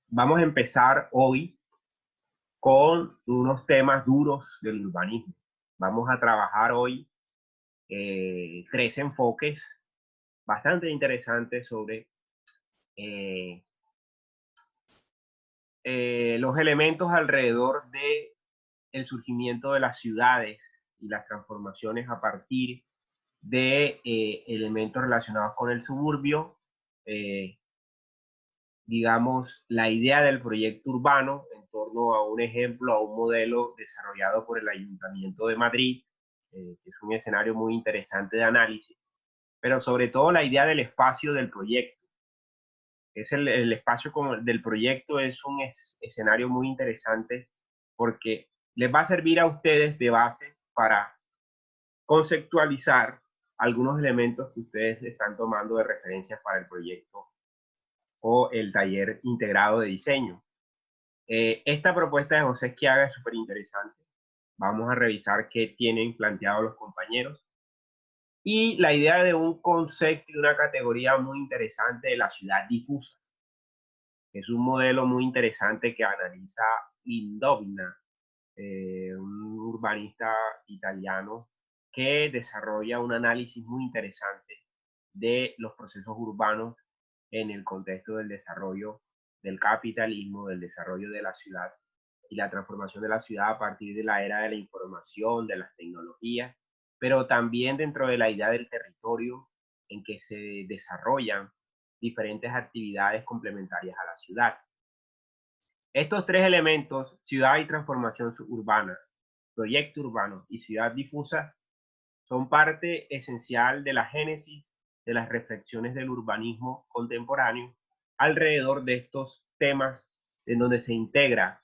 Vamos a empezar hoy con unos temas duros del urbanismo. Vamos a trabajar hoy tres enfoques bastante interesantes sobre eh, los elementos alrededor de el surgimiento de las ciudades y las transformaciones a partir de elementos relacionados con el suburbio, eh, digamos, la idea del proyecto urbano en torno a un ejemplo, a un modelo desarrollado por el Ayuntamiento de Madrid, que es un escenario muy interesante de análisis, pero sobre todo la idea del espacio del proyecto. Es el espacio como del proyecto es un escenario muy interesante porque les va a servir a ustedes de base para conceptualizar algunos elementos que ustedes están tomando de referencia para el proyecto o el taller integrado de diseño. Esta propuesta de José Esquiaga es súper interesante. Vamos a revisar qué tienen planteado los compañeros. Y la idea de un concepto y una categoría muy interesante de la ciudad difusa. Es un modelo muy interesante que analiza Indovina, un urbanista italiano que desarrolla un análisis muy interesante de los procesos urbanos en el contexto del desarrollo del capitalismo, del desarrollo de la ciudad y la transformación de la ciudad a partir de la era de la información, de las tecnologías, pero también dentro de la idea del territorio en que se desarrollan diferentes actividades complementarias a la ciudad. Estos tres elementos, ciudad y transformación urbana, proyecto urbano y ciudad difusa, son parte esencial de la génesis de las reflexiones del urbanismo contemporáneo alrededor de estos temas en donde se integra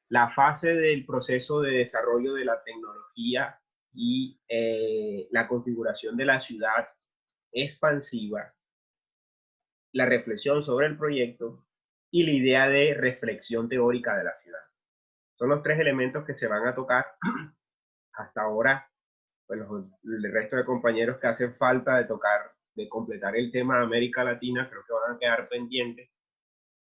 la fase del proceso de desarrollo de la tecnología y la configuración de la ciudad expansiva, la reflexión sobre el proyecto y la idea de reflexión teórica de la ciudad. Son los tres elementos que se van a tocar hasta ahora. Pues el resto de compañeros que hacen falta de tocar, de completar el tema de América Latina, creo que van a quedar pendientes.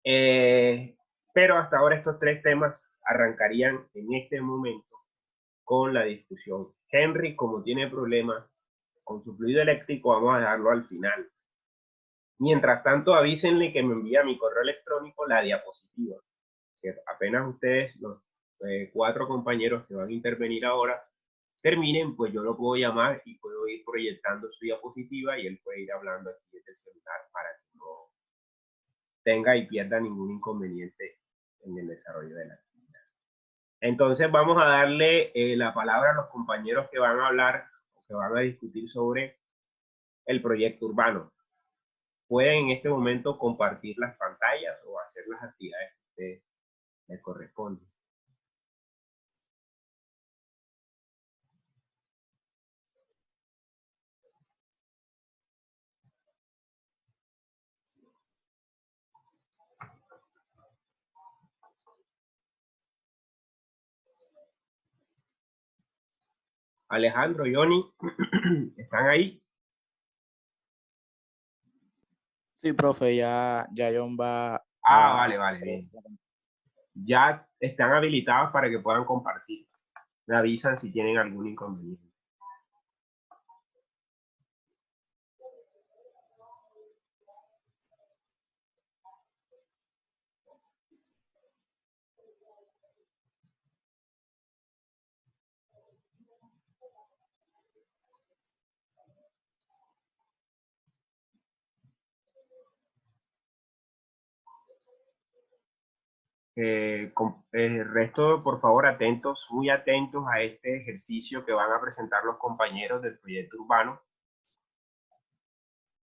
Pero hasta ahora estos tres temas arrancarían en este momento con la discusión. Henry, como tiene problemas con su fluido eléctrico, vamos a dejarlo al final. Mientras tanto, avísenle que me envía mi correo electrónico la diapositiva, que apenas ustedes, los cuatro compañeros que van a intervenir ahora, terminen, pues yo lo puedo llamar y puedo ir proyectando su diapositiva y él puede ir hablando aquí desde el celular para que no tenga y pierda ningún inconveniente en el desarrollo de la actividad. Entonces vamos a darle la palabra a los compañeros que van a hablar o que van a discutir sobre el proyecto urbano. Pueden en este momento compartir las pantallas o hacer las actividades que a ustedes les corresponden. Alejandro, Johnny, ¿están ahí? Sí, profe, ya John va Vale, a... vale, bien. Ya están habilitados para que puedan compartir. Me avisan si tienen algún inconveniente. El resto, por favor, atentos, muy atentos a este ejercicio que van a presentar los compañeros del proyecto urbano.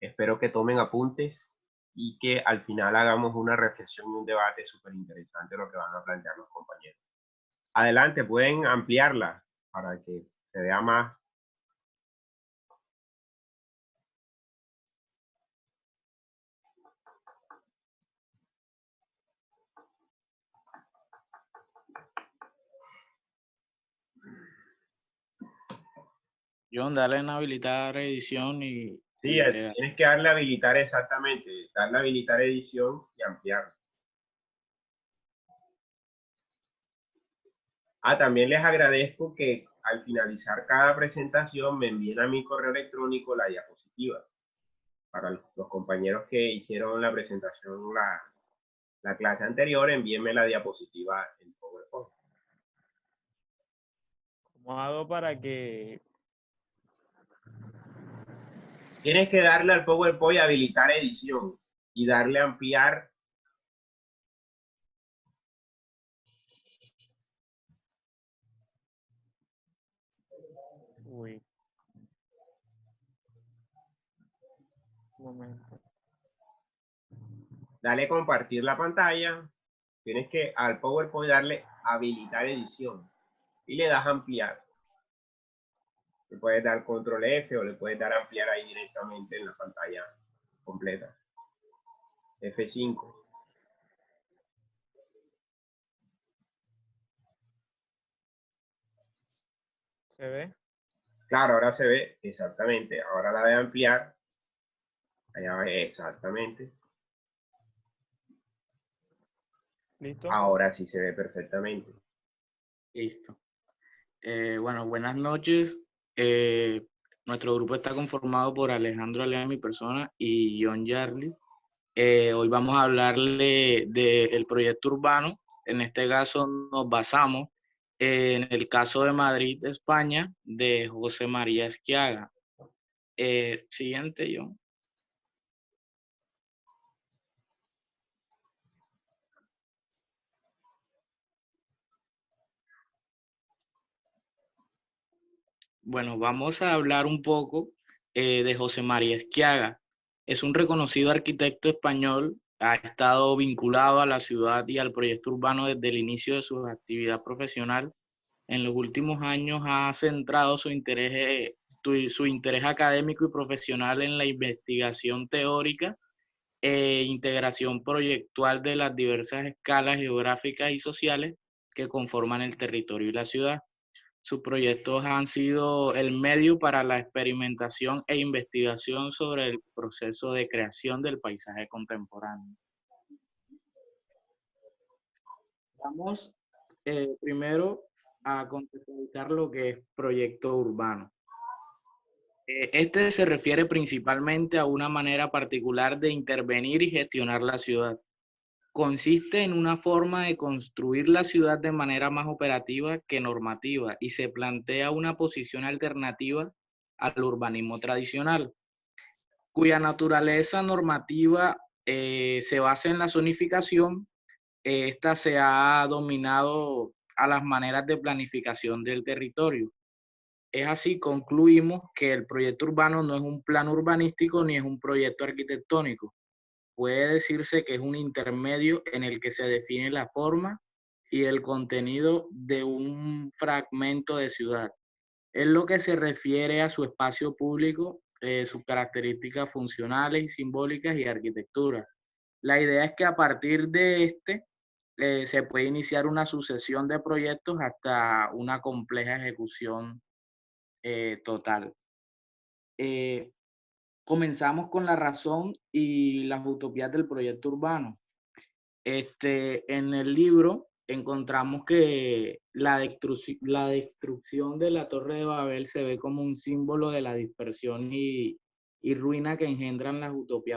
Espero que tomen apuntes y que al final hagamos una reflexión y un debate súper interesante lo que van a plantear los compañeros. Adelante, pueden ampliarla para que se vea más. John, dale en habilitar edición Sí, tienes que darle a habilitar exactamente, darle a habilitar edición y ampliar. También les agradezco que al finalizar cada presentación me envíen a mi correo electrónico la diapositiva. Para los compañeros que hicieron la presentación la clase anterior, envíenme la diapositiva en PowerPoint. ¿Cómo hago para que... Tienes que darle al PowerPoint habilitar edición y darle a ampliar. Uy. Un momento. Dale compartir la pantalla. Tienes que al PowerPoint darle habilitar edición y le das ampliar. Le puedes dar control F o le puedes dar ampliar ahí directamente en la pantalla completa. F5. ¿Se ve? Claro, ahora se ve exactamente. Ahora la de ampliar. Allá va, exactamente. ¿Listo? Ahora sí se ve perfectamente. Listo. Bueno, buenas noches. Nuestro grupo está conformado por Alejandro Alea, mi persona, y John Yarly. Hoy vamos a hablarle del proyecto urbano. En este caso nos basamos en el caso de Madrid, España, de José María Esquiaga. Siguiente, John. Bueno, vamos a hablar un poco de José María Esquiaga. Es un reconocido arquitecto español, ha estado vinculado a la ciudad y al proyecto urbano desde el inicio de su actividad profesional. En los últimos años ha centrado su interés académico y profesional en la investigación teórica e integración proyectual de las diversas escalas geográficas y sociales que conforman el territorio y la ciudad. Sus proyectos han sido el medio para la experimentación e investigación sobre el proceso de creación del paisaje contemporáneo. Vamos primero a contextualizar lo que es proyecto urbano. Este se refiere principalmente a una manera particular de intervenir y gestionar la ciudad. Consiste en una forma de construir la ciudad de manera más operativa que normativa y se plantea una posición alternativa al urbanismo tradicional, cuya naturaleza normativa se basa en la zonificación. Esta se ha dominado a las maneras de planificación del territorio. Es así, concluimos que el proyecto urbano no es un plan urbanístico ni es un proyecto arquitectónico. Puede decirse que es un intermedio en el que se define la forma y el contenido de un fragmento de ciudad. En lo que se refiere a su espacio público, sus características funcionales y simbólicas y arquitectura. La idea es que a partir de este se puede iniciar una sucesión de proyectos hasta una compleja ejecución total. Comenzamos con la razón y las utopías del proyecto urbano. En el libro encontramos que la destrucción de la Torre de Babel se ve como un símbolo de la dispersión y ruina que engendran las utopías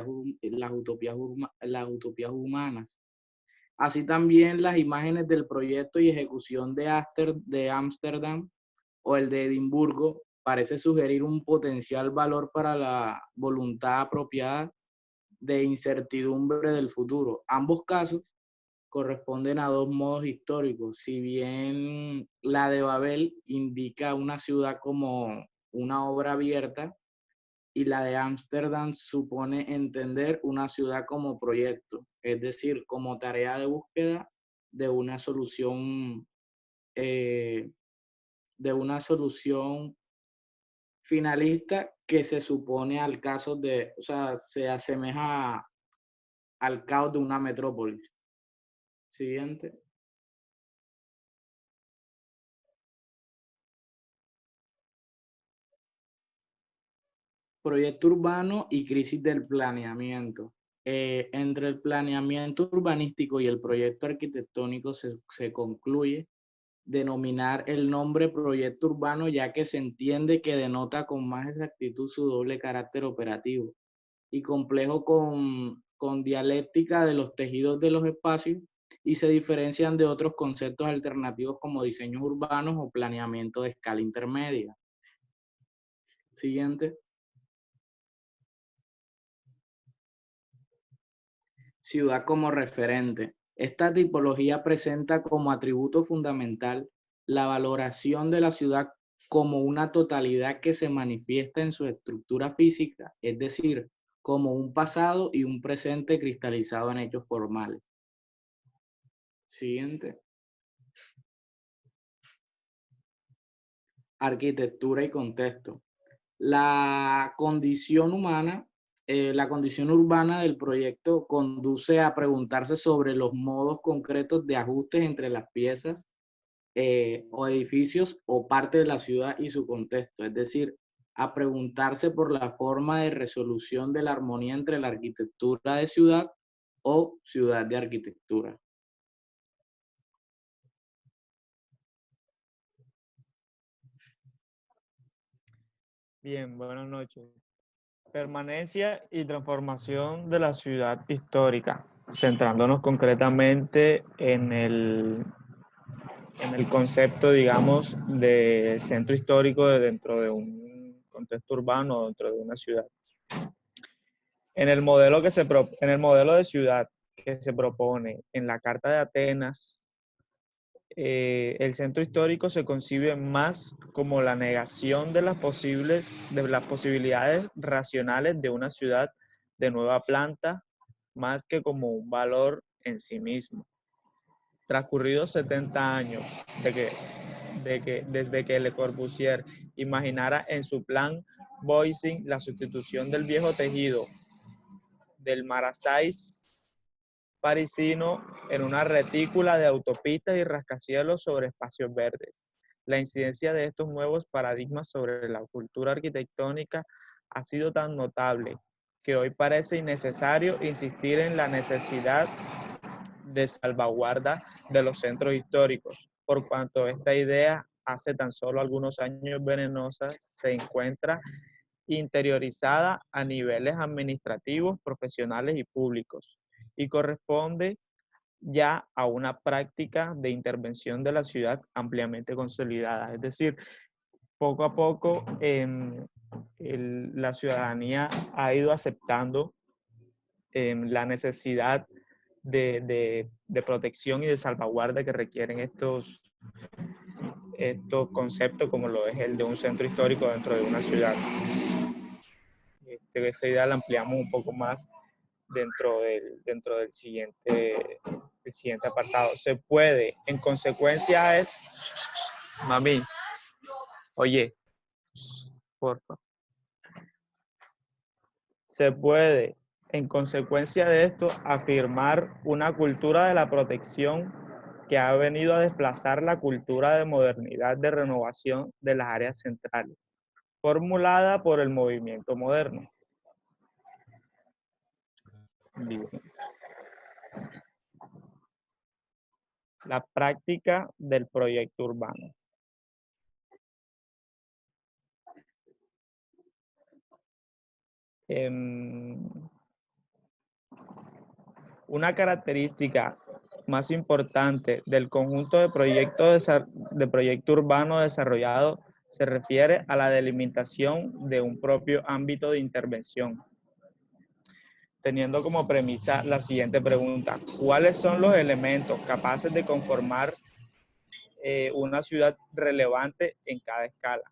humanas. Así también las imágenes del proyecto y ejecución de Ámsterdam o el de Edimburgo parece sugerir un potencial valor para la voluntad apropiada de incertidumbre del futuro. Ambos casos corresponden a dos modos históricos. Si bien la de Babel indica una ciudad como una obra abierta y la de Ámsterdam supone entender una ciudad como proyecto, es decir, como tarea de búsqueda de una solución, eh, de una solución finalista que se supone al caso de, o sea, se asemeja al caos de una metrópolis. Siguiente. Proyecto urbano y crisis del planeamiento. Entre el planeamiento urbanístico y el proyecto arquitectónico se concluye denominar el nombre proyecto urbano, ya que se entiende que denota con más exactitud su doble carácter operativo y complejo con dialéctica de los tejidos de los espacios, y se diferencian de otros conceptos alternativos como diseños urbanos o planeamiento de escala intermedia. Siguiente. Ciudad como referente. Esta tipología presenta como atributo fundamental la valoración de la ciudad como una totalidad que se manifiesta en su estructura física, es decir, como un pasado y un presente cristalizado en hechos formales. Siguiente. Arquitectura y contexto. La condición humana, la condición urbana del proyecto conduce a preguntarse sobre los modos concretos de ajustes entre las piezas o edificios o parte de la ciudad y su contexto, es decir, a preguntarse por la forma de resolución de la armonía entre la arquitectura de ciudad o ciudad de arquitectura. Bien, buenas noches. Permanencia y transformación de la ciudad histórica, centrándonos concretamente en el concepto, digamos, de centro histórico dentro de un contexto urbano, dentro de una ciudad. En el modelo en el modelo de ciudad que se propone en la Carta de Atenas, el centro histórico se concibe más como la negación de las posibilidades racionales de una ciudad de nueva planta, más que como un valor en sí mismo. Transcurridos 70 años desde que Le Corbusier imaginara en su plan Boising la sustitución del viejo tejido del Marasais parisino en una retícula de autopistas y rascacielos sobre espacios verdes. La incidencia de estos nuevos paradigmas sobre la cultura arquitectónica ha sido tan notable que hoy parece innecesario insistir en la necesidad de salvaguarda de los centros históricos, por cuanto esta idea hace tan solo algunos años venenosa, se encuentra interiorizada a niveles administrativos, profesionales y públicos, y corresponde ya a una práctica de intervención de la ciudad ampliamente consolidada. Es decir, poco a poco la ciudadanía ha ido aceptando la necesidad de protección y de salvaguarda que requieren estos conceptos, como lo es el de un centro histórico dentro de una ciudad. Esta idea la ampliamos un poco más dentro del siguiente apartado. Se puede, en consecuencia es, mami, oye, porfa. Se puede, en consecuencia de esto, afirmar una cultura de la protección que ha venido a desplazar la cultura de modernidad, de renovación de las áreas centrales, formulada por el movimiento moderno. Bien. La práctica del proyecto urbano. Una característica más importante del conjunto de proyecto urbano desarrollado se refiere a la delimitación de un propio ámbito de intervención, teniendo como premisa la siguiente pregunta: ¿cuáles son los elementos capaces de conformar una ciudad relevante en cada escala?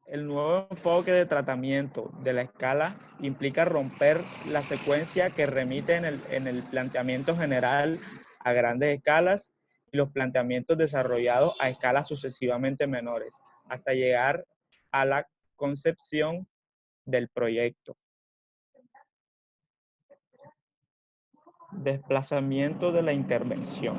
El nuevo enfoque de tratamiento de la escala implica romper la secuencia que remite en el planteamiento general a grandes escalas y los planteamientos desarrollados a escalas sucesivamente menores, hasta llegar a la concepción del proyecto. Desplazamiento de la intervención.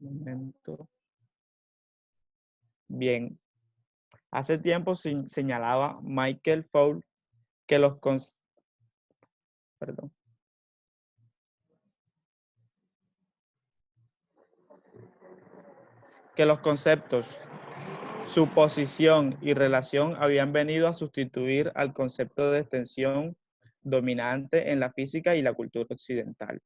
Un momento. Bien. Hace tiempo señalaba Michael Fowl que perdón, que los conceptos suposición y relación habían venido a sustituir al concepto de extensión dominante en la física y la cultura occidental.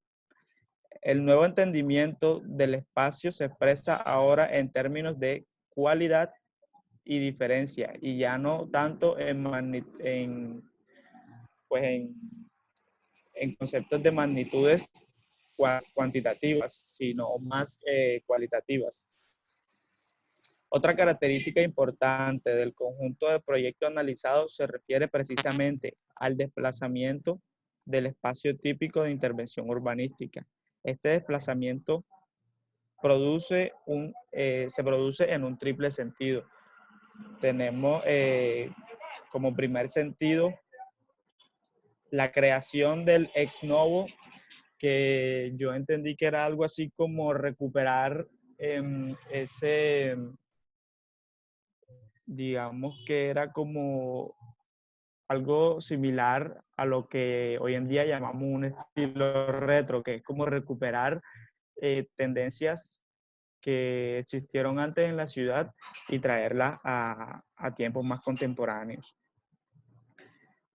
El nuevo entendimiento del espacio se expresa ahora en términos de cualidad y diferencia, y ya no tanto pues en conceptos de magnitudes cuantitativas, sino más cualitativas. Otra característica importante del conjunto de proyectos analizados se refiere precisamente al desplazamiento del espacio típico de intervención urbanística. Este desplazamiento se produce en un triple sentido. Tenemos como primer sentido la creación del ex novo, que yo entendí que era algo así como recuperar digamos que era como algo similar a lo que hoy en día llamamos un estilo retro, que es como recuperar tendencias que existieron antes en la ciudad y traerlas a tiempos más contemporáneos.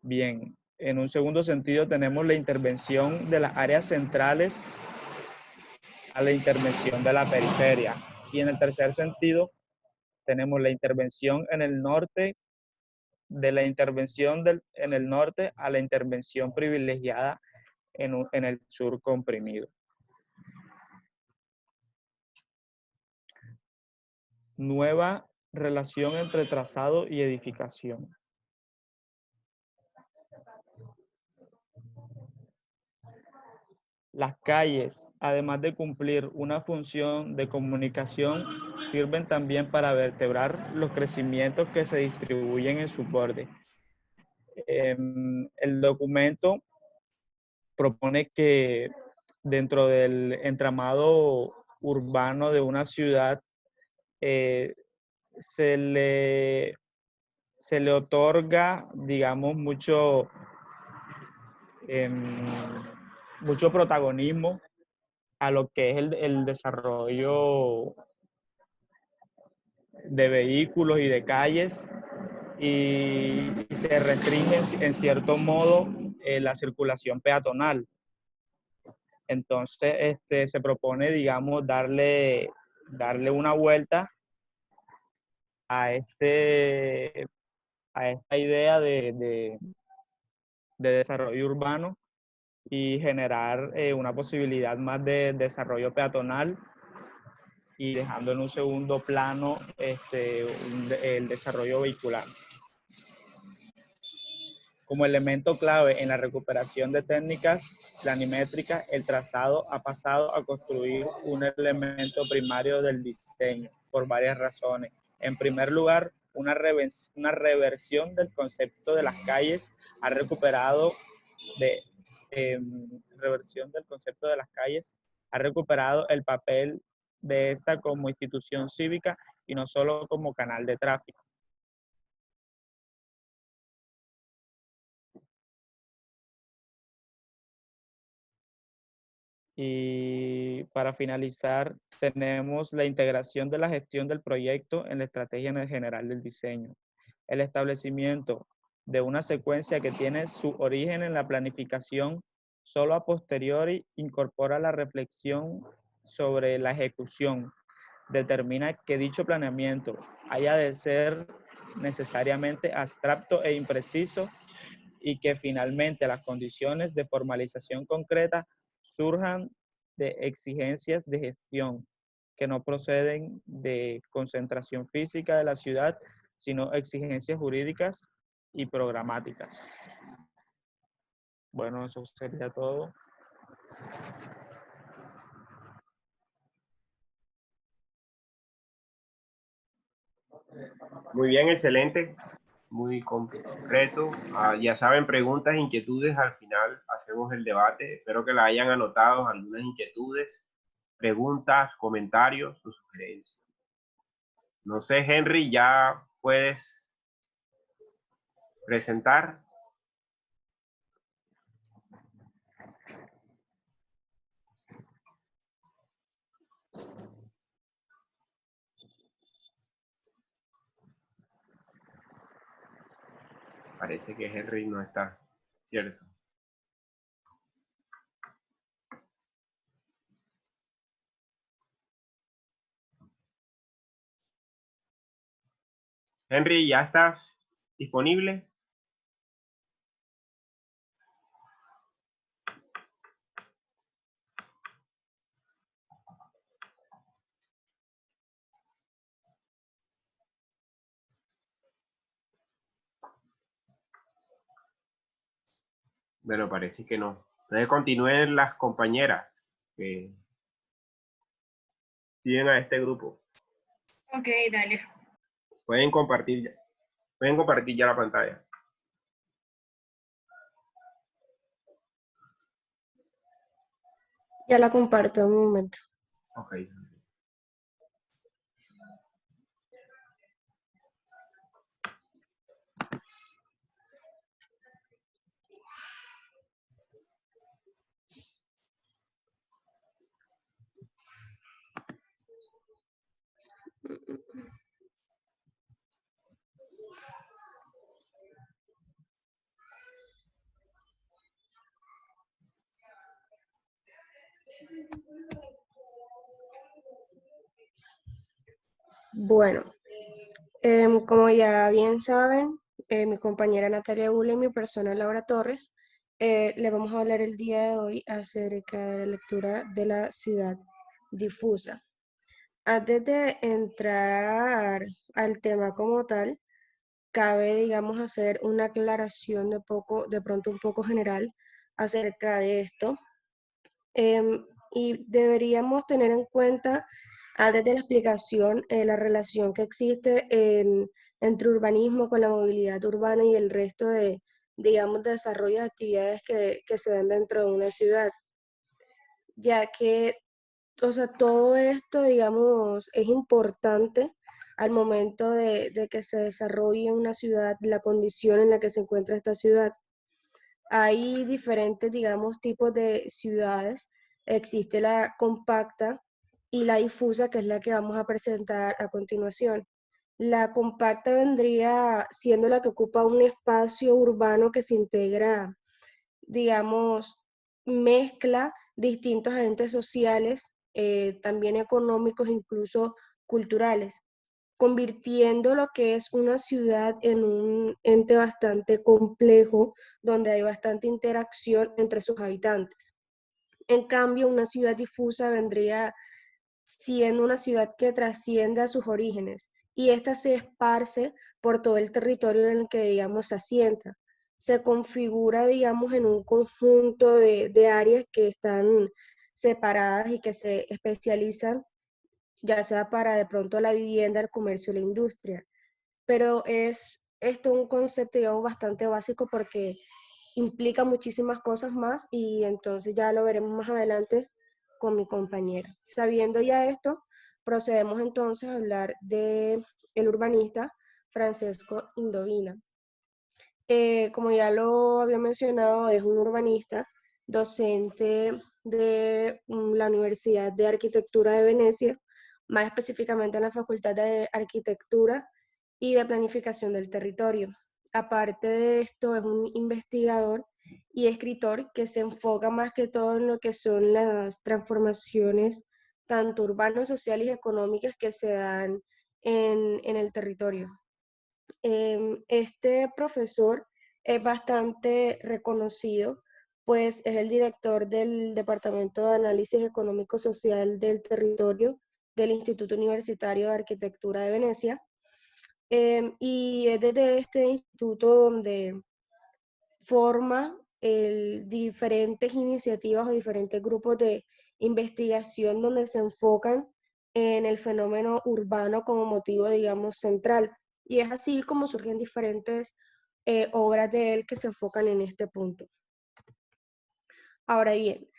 Bien, en un segundo sentido tenemos la intervención de las áreas centrales a la intervención de la periferia. Y en el tercer sentido tenemos la intervención en el norte, de la intervención en el norte a la intervención privilegiada en el sur comprimido. Nueva relación entre trazado y edificación. Las calles, además de cumplir una función de comunicación, sirven también para vertebrar los crecimientos que se distribuyen en su borde. El documento propone que dentro del entramado urbano de una ciudad eh, se le otorga, digamos, mucho protagonismo a lo que es el desarrollo de vehículos y de calles, y se restringe en cierto modo la circulación peatonal. Entonces, se propone, digamos, darle una vuelta a, a esta idea de desarrollo urbano y generar una posibilidad más de desarrollo peatonal, y dejando en un segundo plano el desarrollo vehicular. Como elemento clave en la recuperación de técnicas planimétricas, el trazado ha pasado a constituir un elemento primario del diseño por varias razones. En primer lugar, una reversión del concepto de las calles ha recuperado el papel de esta como institución cívica y no solo como canal de tráfico. Y para finalizar, tenemos la integración de la gestión del proyecto en la estrategia general del diseño. El establecimiento de una secuencia que tiene su origen en la planificación solo a posteriori incorpora la reflexión sobre la ejecución. Determina que dicho planeamiento haya de ser necesariamente abstracto e impreciso, y que finalmente las condiciones de formalización concreta surjan de exigencias de gestión que no proceden de concentración física de la ciudad, sino exigencias jurídicas y programáticas. Bueno, eso sería todo. Muy bien, excelente, muy concreto. Ya saben, preguntas, inquietudes, al final hacemos el debate. Espero que la hayan anotado, algunas inquietudes. preguntas, comentarios o sugerencias. No sé, Henry, ¿ya puedes presentar? Parece que Henry no está, ¿cierto? Henry, ¿ya estás disponible? Bueno, parece que no. Entonces continúen las compañeras que siguen a este grupo. Ok, dale. Pueden compartir ya la pantalla. Ya la comparto en un momento. Ok. Bueno, como ya bien saben, mi compañera Natalia Gula y mi persona Laura Torres, le vamos a hablar el día de hoy acerca de la lectura de la ciudad difusa. Antes de entrar al tema como tal, cabe, digamos, hacer una aclaración de pronto un poco general acerca de esto. Y deberíamos tener en cuenta, antes de la explicación, la relación que existe entre urbanismo con la movilidad urbana y el resto de, digamos, de desarrollo de actividades que se dan dentro de una ciudad, ya que, o sea, todo esto, digamos, es importante al momento de que se desarrolle una ciudad, la condición en la que se encuentra esta ciudad. Hay diferentes, digamos, tipos de ciudades. Existe la compacta y la difusa, que es la que vamos a presentar a continuación. La compacta vendría siendo la que ocupa un espacio urbano que se integra, digamos, mezcla distintos agentes sociales, también económicos, incluso culturales, convirtiendo lo que es una ciudad en un ente bastante complejo, donde hay bastante interacción entre sus habitantes. En cambio, una ciudad difusa vendría siendo una ciudad que trasciende a sus orígenes y ésta se esparce por todo el territorio en el que, digamos, se asienta. Se configura, digamos, en un conjunto de áreas que están separadas y que se especializan, ya sea para de pronto la vivienda, el comercio o la industria. Pero es esto un concepto, digamos, bastante básico porque implica muchísimas cosas más y entonces ya lo veremos más adelante con mi compañera. Sabiendo ya esto, procedemos entonces a hablar de el urbanista Francesco Indovina. Como ya lo había mencionado, es un urbanista, docente de la Universidad de Arquitectura de Venecia, más específicamente en la Facultad de Arquitectura y de Planificación del Territorio. Aparte de esto, es un investigador y escritor que se enfoca más que todo en lo que son las transformaciones tanto urbanas, sociales y económicas que se dan en el territorio. Este profesor es bastante reconocido, pues es el director del Departamento de Análisis Económico Social del Territorio del Instituto Universitario de Arquitectura de Venecia. Y es desde este instituto donde forma diferentes iniciativas o diferentes grupos de investigación donde se enfocan en el fenómeno urbano como motivo, digamos, central. Y es así como surgen diferentes obras de él que se enfocan en este punto. Ahora bien,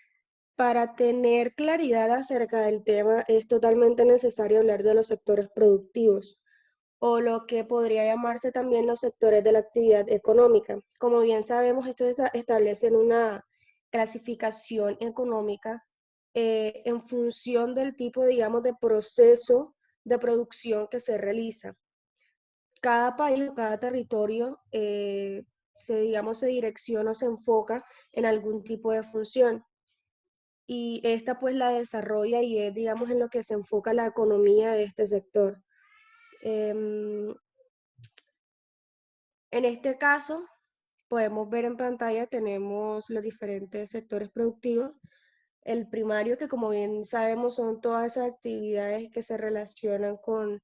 Para tener claridad acerca del tema, es totalmente necesario hablar de los sectores productivos, o lo que podría llamarse también los sectores de la actividad económica. Como bien sabemos, estos establecen una clasificación económica en función del tipo, digamos, de proceso de producción que se realiza. Cada país o cada territorio digamos, se direcciona o se enfoca en algún tipo de función. Y esta pues la desarrolla y es, digamos, en lo que se enfoca la economía de este sector. En este caso, podemos ver en pantalla, tenemos los diferentes sectores productivos. El primario, que como bien sabemos son todas esas actividades que se relacionan con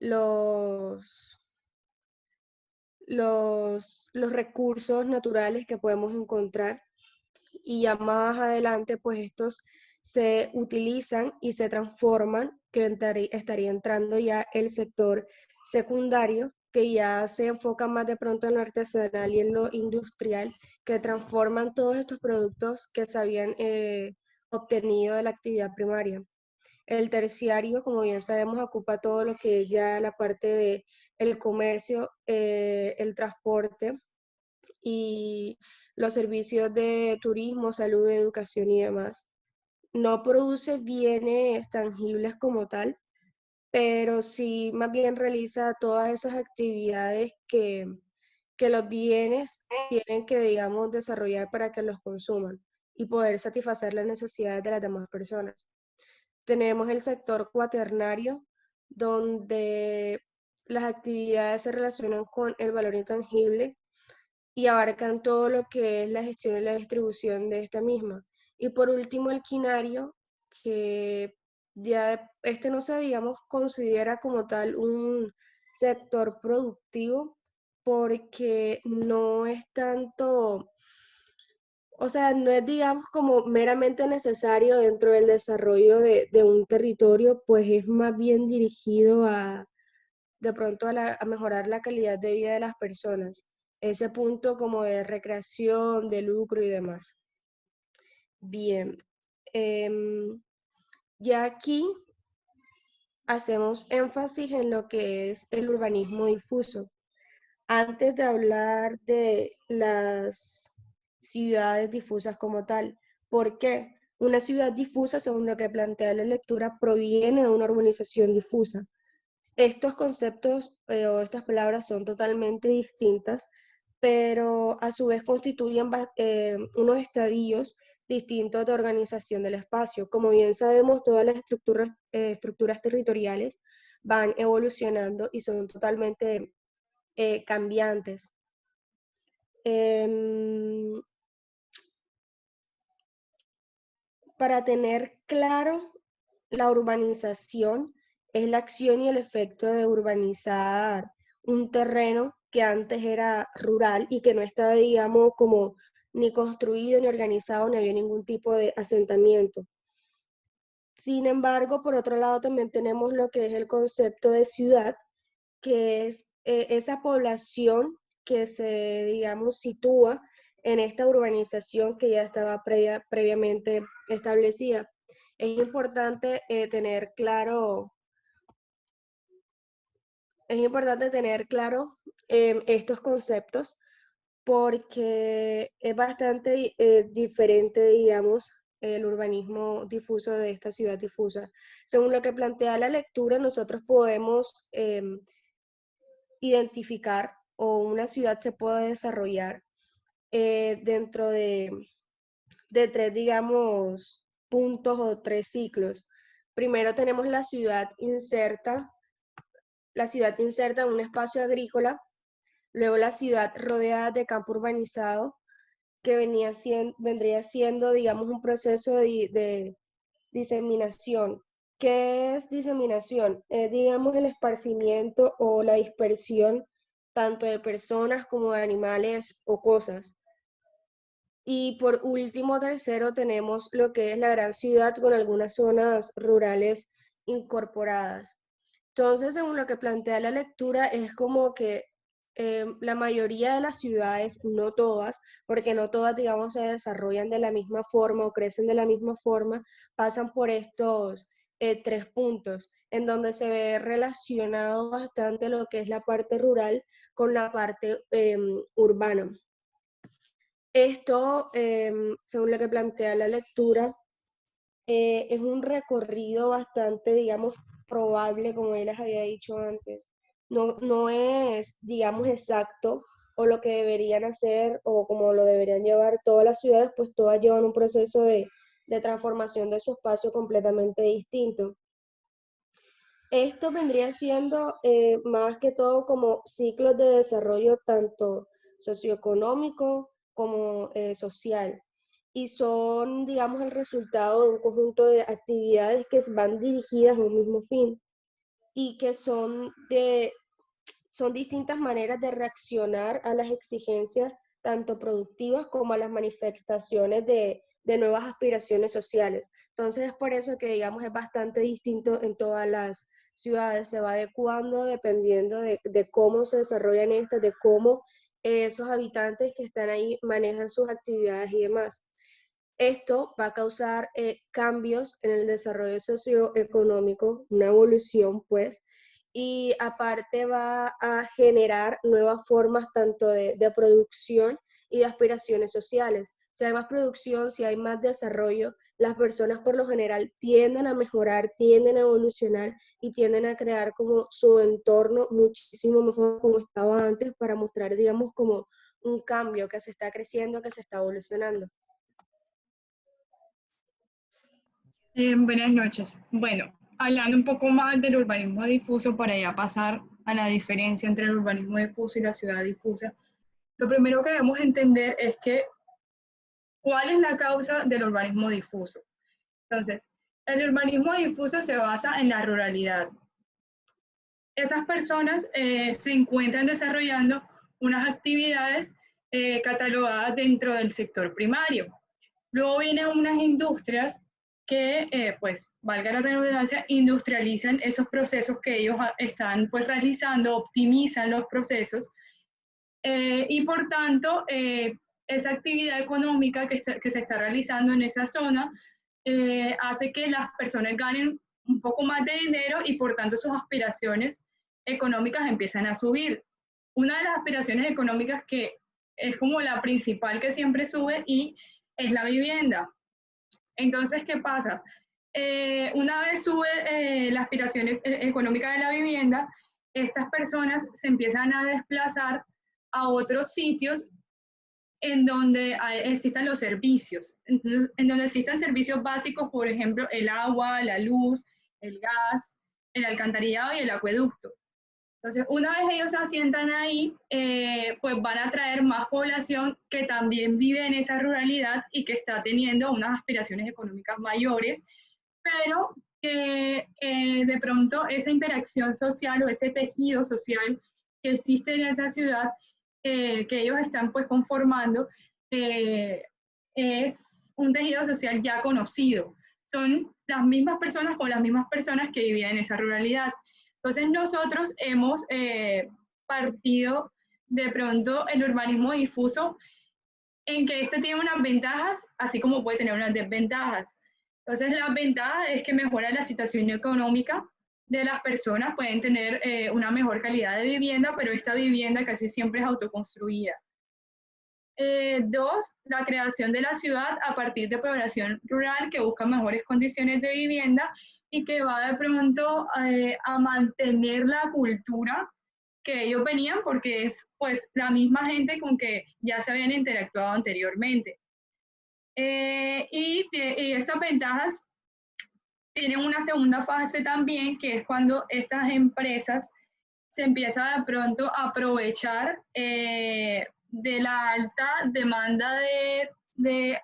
los recursos naturales que podemos encontrar, y ya más adelante pues estos se utilizan y se transforman, que estaría entrando ya el sector secundario, que ya se enfoca más de pronto en lo artesanal y en lo industrial, que transforman todos estos productos que se habían obtenido de la actividad primaria. El terciario, como bien sabemos, ocupa todo lo que es ya la parte de el comercio, el transporte y los servicios de turismo, salud, educación y demás. No produce bienes tangibles como tal, pero sí más bien realiza todas esas actividades que los bienes tienen que, digamos, desarrollar para que los consuman y poder satisfacer las necesidades de las demás personas. Tenemos el sector cuaternario, donde las actividades se relacionan con el valor intangible y abarcan todo lo que es la gestión y la distribución de esta misma. Y por último, el quinario, que ya este no se, digamos, considera como tal un sector productivo, porque no es tanto, o sea, no es, digamos, como meramente necesario dentro del desarrollo de un territorio, pues es más bien dirigido de pronto a mejorar la calidad de vida de las personas. Ese punto como de recreación, de lucro y demás. Bien, ya aquí hacemos énfasis en lo que es el urbanismo difuso. Antes de hablar de las ciudades difusas como tal. ¿Por qué? Una ciudad difusa, según lo que plantea la lectura, proviene de una urbanización difusa. Estos conceptos o estas palabras son totalmente distintas, pero a su vez constituyen unos estadios distintos de organización del espacio. Como bien sabemos, todas las estructuras territoriales van evolucionando y son totalmente cambiantes. Para tener claro, la urbanización es la acción y el efecto de urbanizar un terreno que antes era rural y que no estaba, digamos, como ni construido, ni organizado, ni había ningún tipo de asentamiento. Sin embargo, por otro lado, también tenemos lo que es el concepto de ciudad, que es esa población que se, digamos, sitúa en esta urbanización que ya estaba previamente establecida. Es importante tener claro estos conceptos, porque es bastante diferente, digamos, el urbanismo difuso de esta ciudad difusa. Según lo que plantea la lectura, nosotros podemos identificar, o una ciudad se puede desarrollar dentro de tres, digamos, puntos o tres ciclos. Primero tenemos la ciudad inserta en un espacio agrícola, luego la ciudad rodeada de campo urbanizado, que vendría siendo, digamos, un proceso de diseminación. ¿Qué es diseminación? Es, digamos, el esparcimiento o la dispersión tanto de personas como de animales o cosas. Y por último, tercero, tenemos lo que es la gran ciudad con algunas zonas rurales incorporadas. Entonces, según lo que plantea la lectura, es como que la mayoría de las ciudades, no todas, porque no todas, digamos, se desarrollan de la misma forma o crecen de la misma forma, pasan por estos 3 puntos, en donde se ve relacionado bastante lo que es la parte rural con la parte urbana. Esto, según lo que plantea la lectura, es un recorrido bastante, digamos, probable, como ya les había dicho antes. No es, digamos, exacto o lo que deberían hacer o como lo deberían llevar todas las ciudades, pues todas llevan un proceso de transformación de su espacio completamente distinto. Esto vendría siendo más que todo como ciclos de desarrollo tanto socioeconómico como social. Y son, digamos, el resultado de un conjunto de actividades que van dirigidas a un mismo fin y que son distintas maneras de reaccionar a las exigencias tanto productivas como a las manifestaciones de nuevas aspiraciones sociales. Entonces es por eso que, digamos, es bastante distinto en todas las ciudades, se va adecuando dependiendo de cómo se desarrollan estas, de cómo esos habitantes que están ahí manejan sus actividades y demás. Esto va a causar cambios en el desarrollo socioeconómico, una evolución pues, y aparte va a generar nuevas formas tanto de producción y de aspiraciones sociales. Si hay más producción, si hay más desarrollo, las personas por lo general tienden a mejorar, tienden a evolucionar y tienden a crear como su entorno muchísimo mejor como estaba antes para mostrar, digamos, como un cambio que se está creciendo, que se está evolucionando. Buenas noches. Bueno, hablando un poco más del urbanismo difuso para ya pasar a la diferencia entre el urbanismo difuso y la ciudad difusa, lo primero que debemos entender es que ¿cuál es la causa del urbanismo difuso? Entonces, el urbanismo difuso se basa en la ruralidad. Esas personas se encuentran desarrollando unas actividades catalogadas dentro del sector primario. Luego vienen unas industrias que, pues, valga la redundancia, industrializan esos procesos que ellos están pues realizando, optimizan los procesos y por tanto esa actividad económica que se está realizando en esa zona hace que las personas ganen un poco más de dinero y por tanto sus aspiraciones económicas empiezan a subir. Una de las aspiraciones económicas que es como la principal que siempre sube y es la vivienda. Entonces, ¿qué pasa? Una vez sube la aspiración económica de la vivienda, estas personas se empiezan a desplazar a otros sitios en donde existan los servicios, en donde existan servicios básicos, por ejemplo, el agua, la luz, el gas, el alcantarillado y el acueducto. Entonces, una vez ellos se asientan ahí, pues van a traer más población que también vive en esa ruralidad y que está teniendo unas aspiraciones económicas mayores, pero que de pronto esa interacción social o ese tejido social que existe en esa ciudad, que ellos están pues conformando, es un tejido social ya conocido. Son las mismas personas con las mismas personas que vivían en esa ruralidad. Entonces nosotros hemos partido de pronto el urbanismo difuso en que este tiene unas ventajas, así como puede tener unas desventajas. Entonces la ventaja es que mejora la situación económica de las personas, pueden tener una mejor calidad de vivienda, pero esta vivienda casi siempre es autoconstruida. 2, la creación de la ciudad a partir de población rural que busca mejores condiciones de vivienda y que va de pronto a mantener la cultura que ellos venían porque es pues la misma gente con que ya se habían interactuado anteriormente. Y estas ventajas tienen una segunda fase también, que es cuando estas empresas se empiezan de pronto a aprovechar de la alta demanda de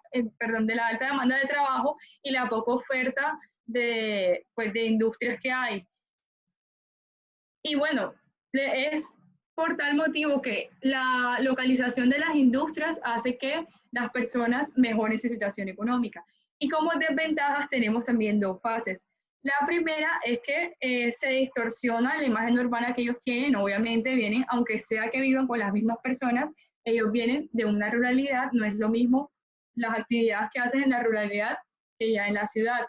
la alta demanda de trabajo y la poca oferta de industrias que hay. Y bueno, es por tal motivo que la localización de las industrias hace que las personas mejoren su situación económica. Y como desventajas tenemos también 2 fases. La primera es que se distorsiona la imagen urbana que ellos tienen. Obviamente vienen, aunque sea que vivan con las mismas personas, ellos vienen de una ruralidad, no es lo mismo las actividades que hacen en la ruralidad que ya en la ciudad.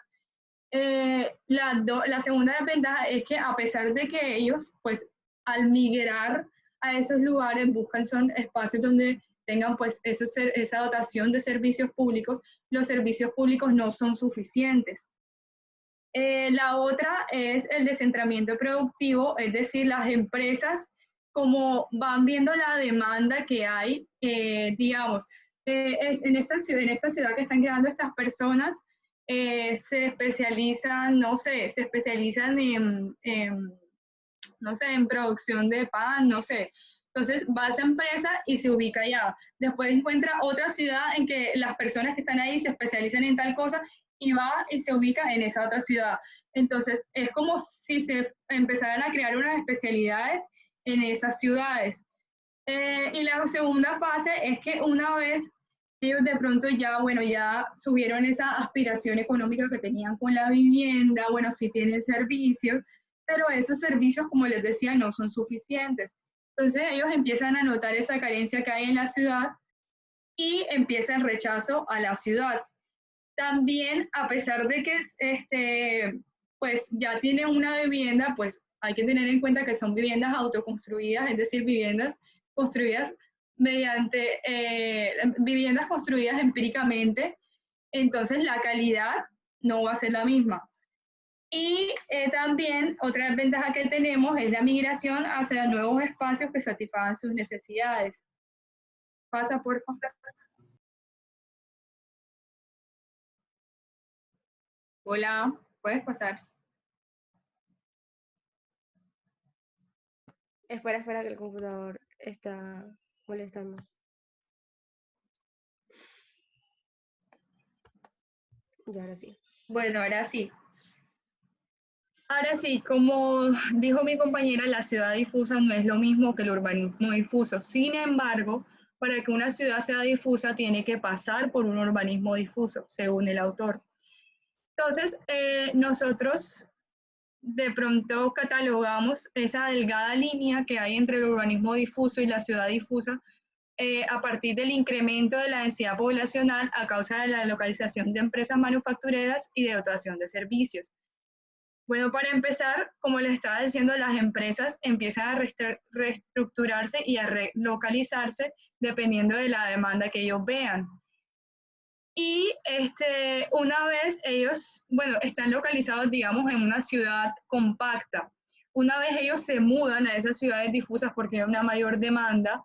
La segunda desventaja es que a pesar de que ellos, pues, al migrar a esos lugares buscan son espacios donde tengan pues esa dotación de servicios públicos, los servicios públicos no son suficientes. La otra es el descentramiento productivo, es decir, las empresas como van viendo la demanda que hay, digamos, en esta ciudad que están creando estas personas, se especializan, no sé, se especializan no sé, en producción de pan, no sé. Entonces va a esa empresa y se ubica allá. Después encuentra otra ciudad en que las personas que están ahí se especializan en tal cosa y va y se ubica en esa otra ciudad. Entonces es como si se empezaran a crear unas especialidades en esas ciudades. Y la segunda fase es que una vez ellos de pronto ya, bueno, ya subieron esa aspiración económica que tenían con la vivienda, bueno, sí tienen servicios, pero esos servicios, como les decía, no son suficientes. Entonces ellos empiezan a notar esa carencia que hay en la ciudad y empieza el rechazo a la ciudad. También, a pesar de que pues ya tienen una vivienda, pues hay que tener en cuenta que son viviendas autoconstruidas, es decir, viviendas construidas mediante viviendas construidas empíricamente, entonces la calidad no va a ser la misma. Y también otra ventaja que tenemos es la migración hacia nuevos espacios que satisfagan sus necesidades. Pasa, por favor. Hola, puedes pasar. Espera, que el computador está molestando. Y ahora sí. Bueno, ahora sí. Ahora sí, como dijo mi compañera, la ciudad difusa no es lo mismo que el urbanismo difuso. Sin embargo, para que una ciudad sea difusa, tiene que pasar por un urbanismo difuso, según el autor. Entonces, nosotros de pronto catalogamos esa delgada línea que hay entre el urbanismo difuso y la ciudad difusa a partir del incremento de la densidad poblacional a causa de la localización de empresas manufactureras y de dotación de servicios. Bueno, para empezar, como les estaba diciendo, las empresas empiezan a reestructurarse y a relocalizarse dependiendo de la demanda que ellos vean. Y una vez ellos, bueno, están localizados, digamos, en una ciudad compacta. Una vez ellos se mudan a esas ciudades difusas porque hay una mayor demanda,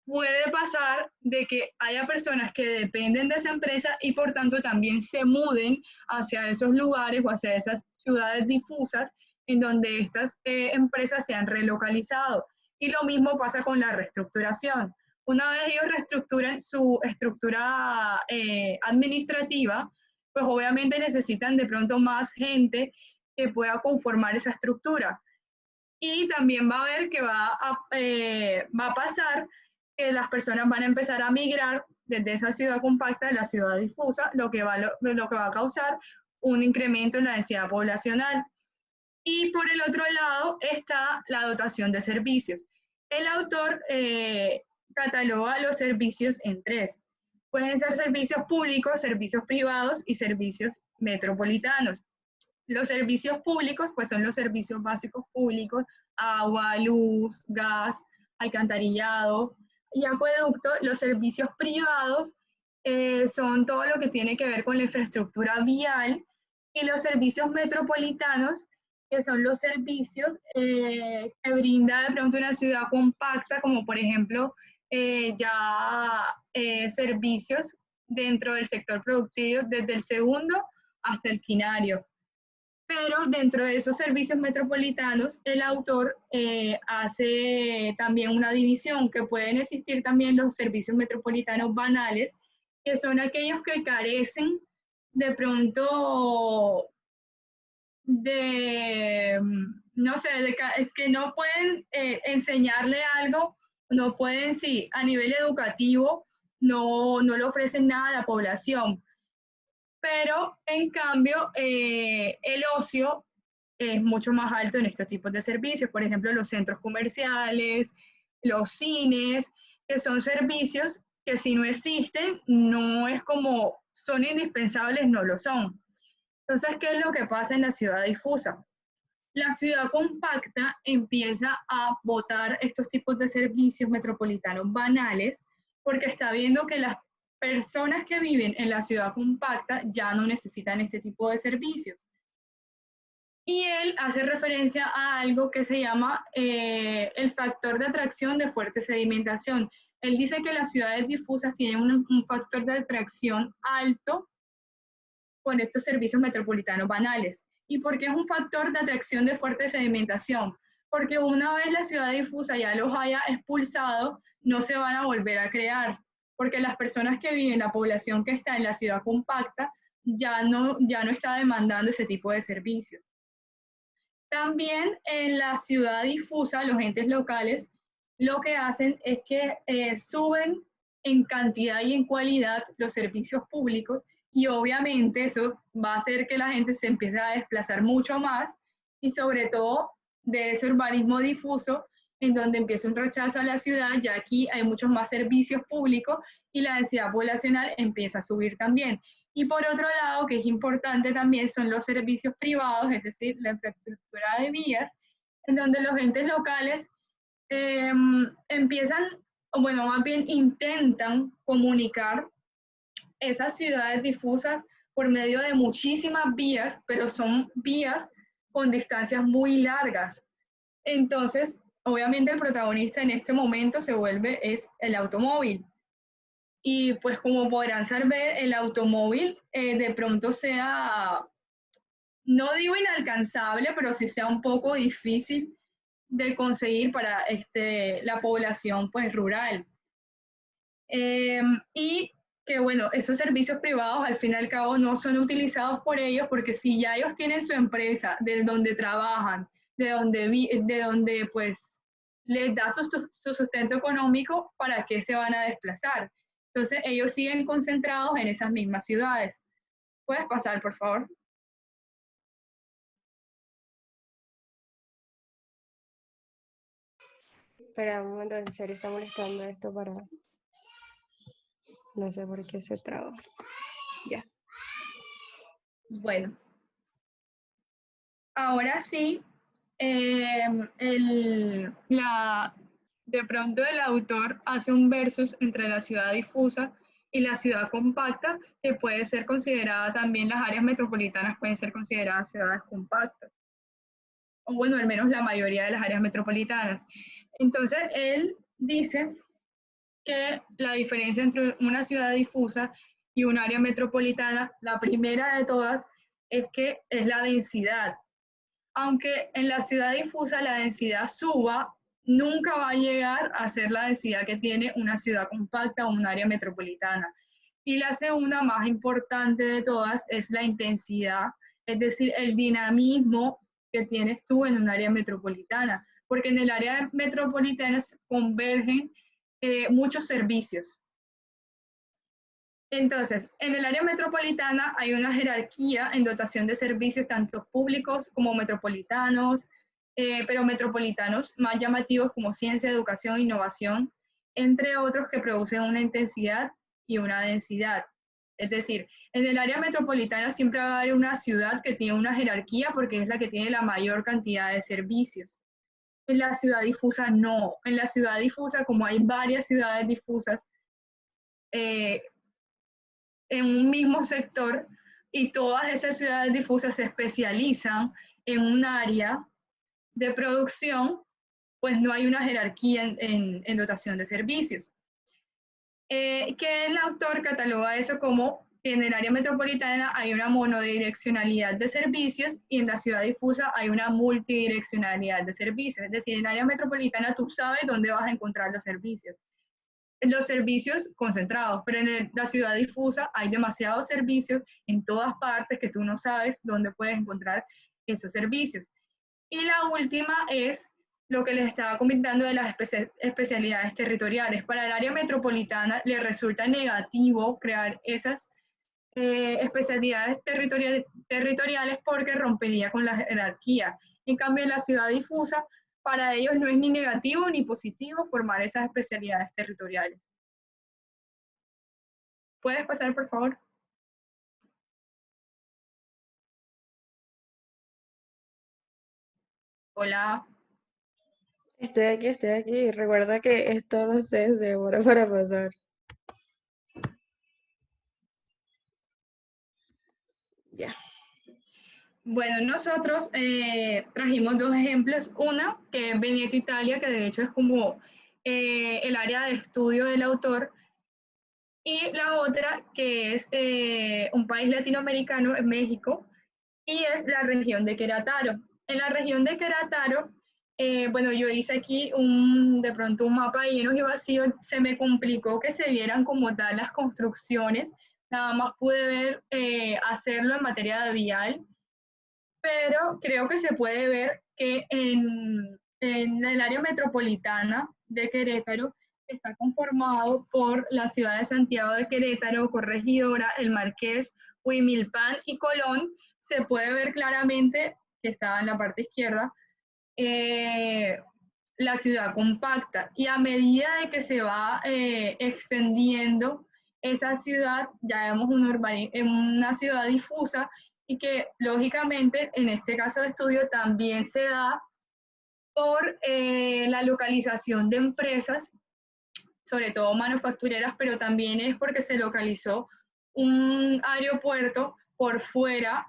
puede pasar de que haya personas que dependen de esa empresa y por tanto también se muden hacia esos lugares o hacia esas ciudades difusas en donde estas empresas se han relocalizado. Y lo mismo pasa con la reestructuración. Una vez ellos reestructuran su estructura administrativa, pues obviamente necesitan de pronto más gente que pueda conformar esa estructura. Y también va a haber que va a pasar que las personas van a empezar a migrar desde esa ciudad compacta a la ciudad difusa, lo que va a causar un incremento en la densidad poblacional. Y por el otro lado está la dotación de servicios. El autor cataloga los servicios en tres. Pueden ser servicios públicos, servicios privados y servicios metropolitanos. Los servicios públicos, pues son los servicios básicos públicos, agua, luz, gas, alcantarillado y acueducto. Los servicios privados son todo lo que tiene que ver con la infraestructura vial, y los servicios metropolitanos, que son los servicios que brinda de pronto una ciudad compacta, como por ejemplo servicios dentro del sector productivo, desde el segundo hasta el quinario. Pero dentro de esos servicios metropolitanos, el autor hace también una división, que pueden existir también los servicios metropolitanos banales, que son aquellos que carecen de pronto de, no sé, que no pueden enseñarle algo, no pueden, sí, a nivel educativo, no le ofrecen nada a la población. pero en cambio el ocio es mucho más alto en estos tipos de servicios, por ejemplo, los centros comerciales, los cines, que son servicios que si no existen, no es como son indispensables, no lo son. Entonces, ¿qué es lo que pasa en la ciudad difusa? La ciudad compacta empieza a botar estos tipos de servicios metropolitanos banales porque está viendo que las personas que viven en la ciudad compacta ya no necesitan este tipo de servicios. Y él hace referencia a algo que se llama el factor de atracción de fuerte sedimentación. Él dice que las ciudades difusas tienen un factor de atracción alto con estos servicios metropolitanos banales. ¿Y por qué es un factor de atracción de fuerte sedimentación? Porque una vez la ciudad difusa ya los haya expulsado, no se van a volver a crear, porque las personas que viven, la población que está en la ciudad compacta, ya no está demandando ese tipo de servicios. También en la ciudad difusa, los entes locales lo que hacen es que suben en cantidad y en cualidad los servicios públicos y obviamente eso va a hacer que la gente se empiece a desplazar mucho más y sobre todo de ese urbanismo difuso en donde empieza un rechazo a la ciudad, ya aquí hay muchos más servicios públicos y la densidad poblacional empieza a subir también. Y por otro lado, que es importante también, son los servicios privados, es decir, la infraestructura de vías, en donde los entes locales empiezan, o bueno, más bien intentan comunicar esas ciudades difusas por medio de muchísimas vías, pero son vías con distancias muy largas. Entonces, obviamente el protagonista en este momento es el automóvil. Y pues como podrán saber, el automóvil de pronto sea, no digo inalcanzable, pero sí sea un poco difícil de conseguir para la población pues rural. Y que bueno, esos servicios privados al fin y al cabo no son utilizados por ellos porque si ya ellos tienen su empresa, de donde trabajan, de donde pues les da su sustento económico, ¿para qué se van a desplazar? Entonces ellos siguen concentrados en esas mismas ciudades. ¿Puedes pasar, por favor? Espera un momento, en serio está molestando esto para... No sé por qué se traba. Ya. Bueno. Ahora sí, de pronto el autor hace un versus entre la ciudad difusa y la ciudad compacta, que puede ser considerada también, las áreas metropolitanas pueden ser consideradas ciudades compactas, o bueno, al menos la mayoría de las áreas metropolitanas. Entonces, él dice que la diferencia entre una ciudad difusa y un área metropolitana, la primera de todas, es que es la densidad. Aunque en la ciudad difusa la densidad suba, nunca va a llegar a ser la densidad que tiene una ciudad compacta o un área metropolitana. Y la segunda, más importante de todas, es la intensidad, es decir, el dinamismo que tienes tú en un área metropolitana, porque en el área metropolitana convergen muchos servicios. Entonces, en el área metropolitana hay una jerarquía en dotación de servicios, tanto públicos como metropolitanos, pero metropolitanos más llamativos como ciencia, educación, innovación, entre otros que producen una intensidad y una densidad. Es decir, en el área metropolitana siempre va a haber una ciudad que tiene una jerarquía porque es la que tiene la mayor cantidad de servicios. En la ciudad difusa no. En la ciudad difusa, como hay varias ciudades difusas, en un mismo sector y todas esas ciudades difusas se especializan en un área de producción, pues no hay una jerarquía en dotación de servicios. Que el autor cataloga eso como que en el área metropolitana hay una monodireccionalidad de servicios y en la ciudad difusa hay una multidireccionalidad de servicios. Es decir, en el área metropolitana tú sabes dónde vas a encontrar los servicios concentrados, pero en la ciudad difusa hay demasiados servicios en todas partes que tú no sabes dónde puedes encontrar esos servicios. Y la última es lo que les estaba comentando de las especialidades territoriales. Para el área metropolitana le resulta negativo crear esas especialidades territoriales porque rompería con la jerarquía. En cambio, en la ciudad difusa, para ellos no es ni negativo ni positivo formar esas especialidades territoriales. ¿Puedes pasar, por favor? Hola. Estoy aquí. Recuerda que esto no sé, se demora para pasar. Ya. Bueno, nosotros trajimos dos ejemplos. Una, que es Veneto, Italia, que de hecho es como el área de estudio del autor. Y la otra, que es un país latinoamericano, en México, y es la región de Querétaro. En la región de Querétaro, bueno, yo hice aquí de pronto un mapa de llenos y vacíos, se me complicó que se vieran como tal las construcciones, nada más pude ver hacerlo en materia de vial, pero creo que se puede ver que en el área metropolitana de Querétaro está conformado por la ciudad de Santiago de Querétaro, Corregidora, El Marqués, Huimilpan y Colón. Se puede ver claramente, que estaba en la parte izquierda, la ciudad compacta. Y a medida de que se va extendiendo esa ciudad, ya vemos una ciudad difusa y que lógicamente en este caso de estudio también se da por la localización de empresas, sobre todo manufactureras, pero también es porque se localizó un aeropuerto por fuera,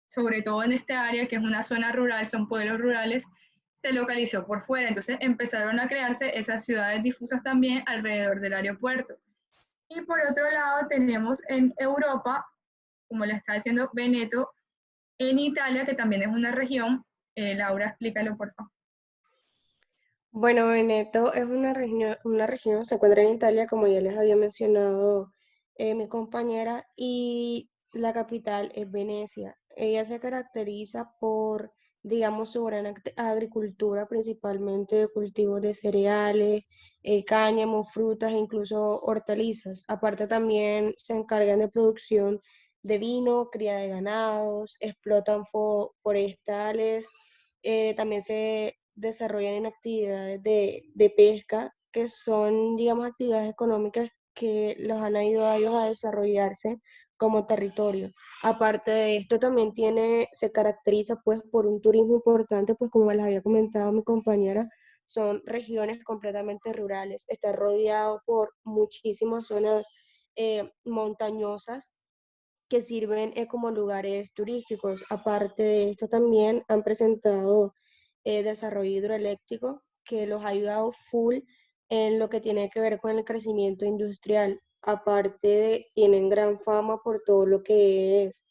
sobre todo en esta área que es una zona rural, son pueblos rurales, se localizó por fuera. Entonces empezaron a crearse esas ciudades difusas también alrededor del aeropuerto. Y por otro lado tenemos en Europa, como le está diciendo Veneto, en Italia, que también es una región. Laura, explícalo, por favor. Bueno, Veneto es una región, se encuentra en Italia, como ya les había mencionado mi compañera, y la capital es Venecia. Ella se caracteriza por, digamos, su gran agricultura, principalmente de cultivos de cereales, cáñamo, frutas e incluso hortalizas. Aparte también se encargan de producción de vino, cría de ganados, explotan forestales, también se desarrollan en actividades de pesca, que son, digamos, actividades económicas que los han ayudado a ellos a desarrollarse como territorio. Aparte de esto, también se caracteriza pues por un turismo importante, pues como les había comentado mi compañera, son regiones completamente rurales, está rodeado por muchísimas zonas montañosas que sirven como lugares turísticos. Aparte de esto, también han presentado desarrollo hidroeléctrico que los ha ayudado full en lo que tiene que ver con el crecimiento industrial. Aparte, tienen gran fama por todo lo que es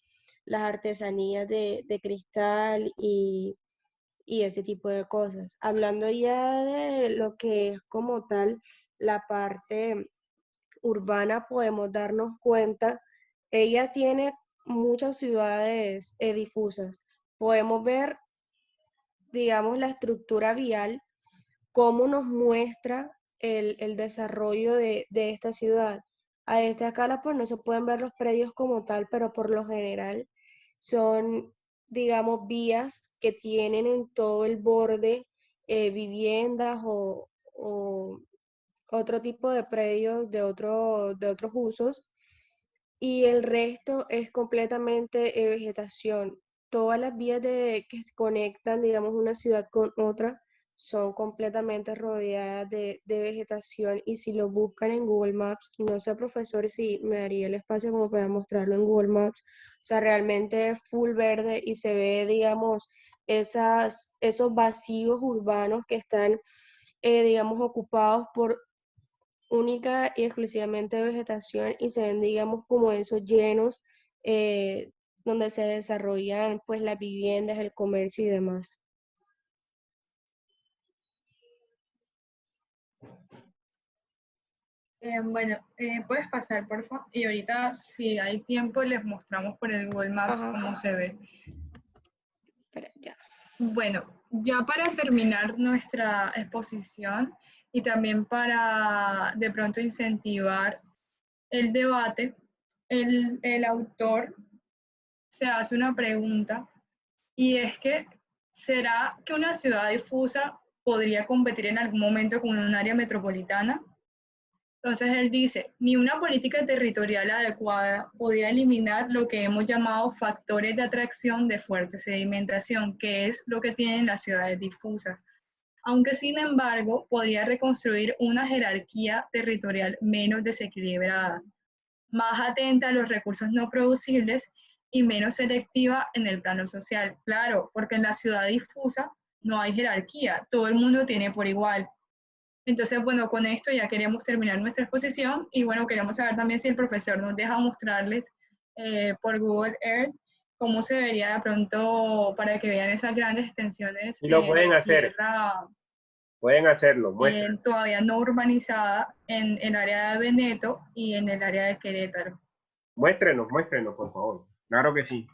las artesanías de cristal y ese tipo de cosas. Hablando ya de lo que es como tal la parte urbana, podemos darnos cuenta, ella tiene muchas ciudades difusas. Podemos ver, digamos, la estructura vial, cómo nos muestra el desarrollo de esta ciudad. A esta escala, pues no se pueden ver los predios como tal, pero por lo general son, digamos, vías que tienen en todo el borde viviendas o otro tipo de predios de otros usos, y el resto es completamente vegetación. Todas las vías que conectan, digamos, una ciudad con otra son completamente rodeadas de vegetación, y si lo buscan en Google Maps, no sé, profesor, si me daría el espacio como para mostrarlo en Google Maps, o sea, realmente es full verde y se ve, digamos, esos vacíos urbanos que están, digamos, ocupados por única y exclusivamente de vegetación, y se ven, digamos, como esos llenos donde se desarrollan pues las viviendas, el comercio y demás. Bueno, puedes pasar, por favor. Y ahorita, si hay tiempo, les mostramos por el Google Maps Ajá. cómo se ve. Espera, ya. Bueno, ya para terminar nuestra exposición y también para de pronto incentivar el debate, el autor se hace una pregunta y es que, ¿será que una ciudad difusa podría competir en algún momento con un área metropolitana? Entonces él dice, ni una política territorial adecuada podía eliminar lo que hemos llamado factores de atracción de fuerte sedimentación, que es lo que tienen las ciudades difusas, aunque sin embargo podría reconstruir una jerarquía territorial menos desequilibrada, más atenta a los recursos no producibles y menos selectiva en el plano social. Claro, porque en la ciudad difusa no hay jerarquía, todo el mundo tiene por igual. Entonces, bueno, con esto ya queríamos terminar nuestra exposición y bueno, queremos saber también si el profesor nos deja mostrarles por Google Earth cómo se vería de pronto para que vean esas grandes extensiones Y lo pueden de hacer, tierra pueden hacerlo, muestren. todavía no urbanizada en el área de Veneto y en el área de Querétaro. Muéstrenos, muéstrenos, por favor. Claro que sí.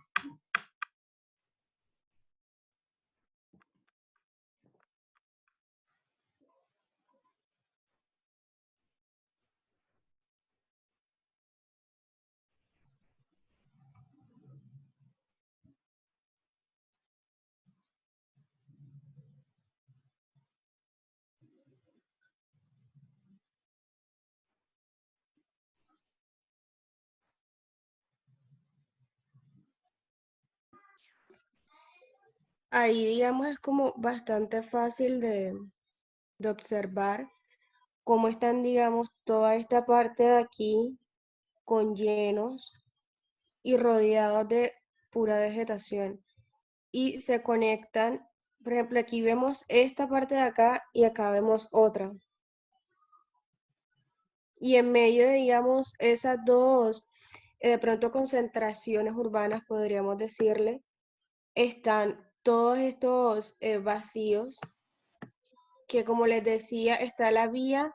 Ahí, digamos, es como bastante fácil de observar cómo están, digamos, toda esta parte de aquí con llenos y rodeados de pura vegetación. Y se conectan, por ejemplo, aquí vemos esta parte de acá y acá vemos otra. Y en medio de, digamos, esas dos, de pronto concentraciones urbanas, podríamos decirle, están todos estos vacíos, que como les decía, está la vía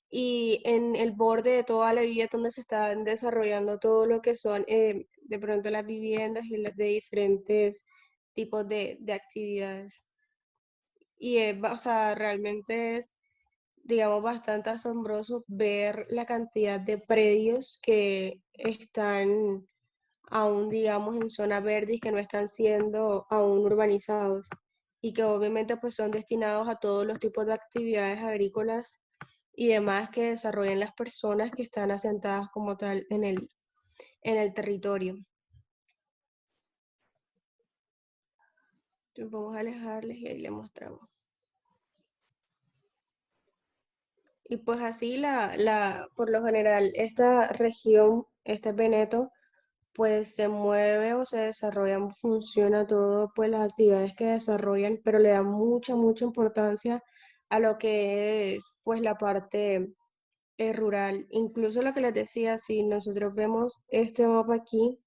y en el borde de toda la vía donde se están desarrollando todo lo que son de pronto las viviendas y las de diferentes tipos de actividades. Y o sea, realmente es, digamos, bastante asombroso ver la cantidad de predios que están aún, digamos, en zona verde y que no están siendo aún urbanizados y que obviamente pues son destinados a todos los tipos de actividades agrícolas y demás que desarrollan las personas que están asentadas como tal en el territorio. Entonces vamos a alejarles y ahí le mostramos. Y pues así por lo general, esta región, este Veneto, pues se mueve o se desarrolla, funciona todo, pues las actividades que desarrollan, pero le da mucha, mucha importancia a lo que es pues la parte rural. Incluso lo que les decía, si nosotros vemos este mapa aquí,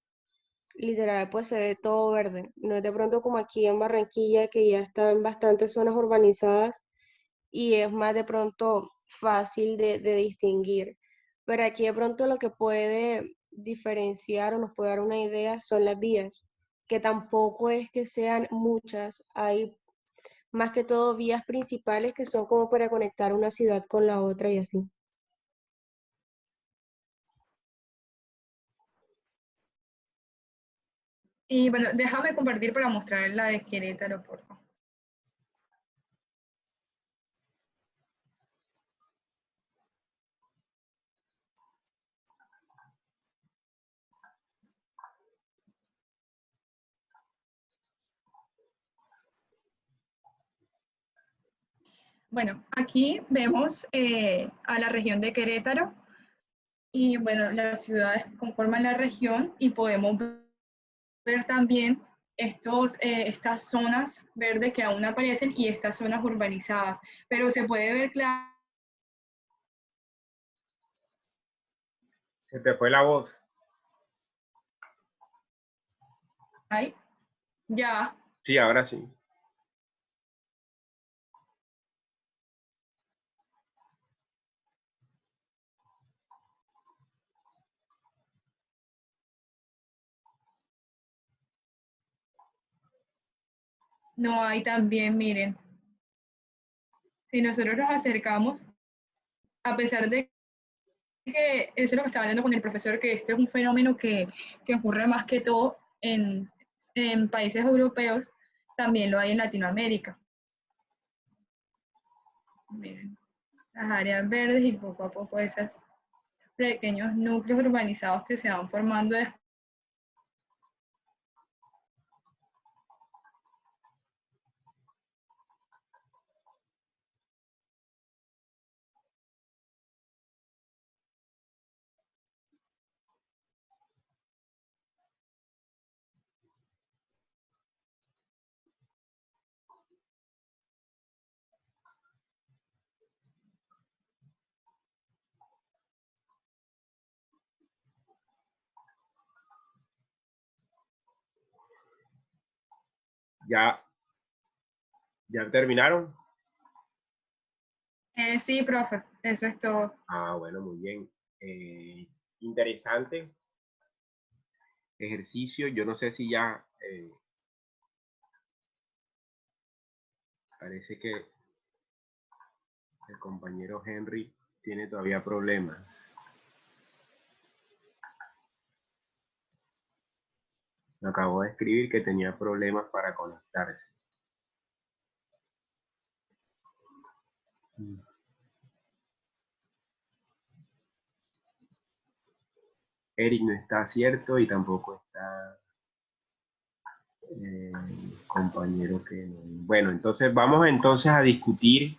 literal, pues se ve todo verde. No es de pronto como aquí en Barranquilla, que ya están bastantes zonas urbanizadas y es más de pronto fácil de distinguir. Pero aquí de pronto lo que puede diferenciar o nos puede dar una idea son las vías, que tampoco es que sean muchas, hay más que todo vías principales que son como para conectar una ciudad con la otra y así. Y bueno, déjame compartir para mostrar la de Querétaro, por favor. Bueno, aquí vemos a la región de Querétaro y bueno, las ciudades conforman la región y podemos ver también estas zonas verdes que aún aparecen y estas zonas urbanizadas, pero se puede ver claro. Se te fue la voz. Ahí, ya, Sí, ahora sí. no hay también, miren, si nosotros nos acercamos, a pesar de que eso es lo que estaba hablando con el profesor, que este es un fenómeno que ocurre más que todo en países europeos, también lo hay en Latinoamérica. Miren, las áreas verdes y poco a poco esos pequeños núcleos urbanizados que se van formando. ¿Ya terminaron? Sí, profe, eso es todo. Ah, bueno, muy bien. Interesante ejercicio. Yo no sé si ya parece que el compañero Henry tiene todavía problemas. Me acabó de escribir que tenía problemas para conectarse. Eric no está cierto y tampoco está compañero que no. Bueno, entonces vamos entonces a discutir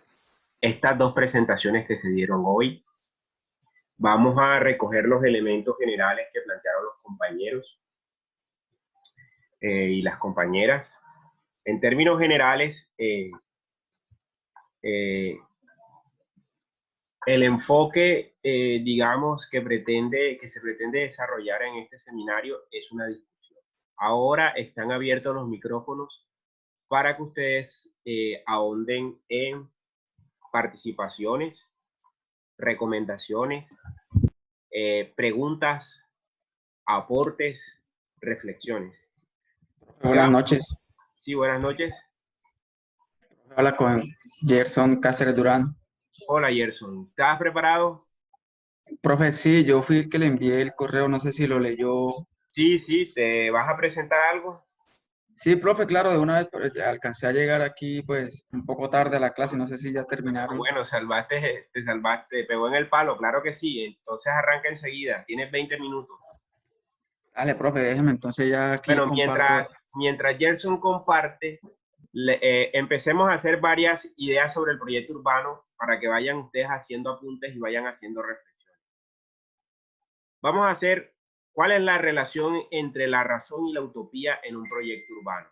estas dos presentaciones que se dieron hoy. Vamos a recoger los elementos generales que plantearon los compañeros y las compañeras. En términos generales, el enfoque, digamos, que se pretende desarrollar en este seminario es una discusión. Ahora están abiertos los micrófonos para que ustedes ahonden en participaciones, recomendaciones, preguntas, aportes, reflexiones. Buenas noches. Sí, buenas noches. Habla con Gerson Cáceres Durán. Hola, Gerson. ¿Estás preparado? Profe, sí, yo fui el que le envié el correo, no sé si lo leyó. Sí, sí. ¿Te vas a presentar algo? Sí, profe, claro, de una vez pues, ya alcancé a llegar aquí pues un poco tarde a la clase, no sé si ya terminaron. Bueno, te salvaste, te pegó en el palo, claro que sí. Entonces arranca enseguida. Tienes 20 minutos. Dale, profe, déjeme entonces ya aquí Bueno, comparto. mientras Gerson comparte, empecemos a hacer varias ideas sobre el proyecto urbano para que vayan ustedes haciendo apuntes y vayan haciendo reflexiones. Vamos a hacer cuál es la relación entre la razón y la utopía en un proyecto urbano.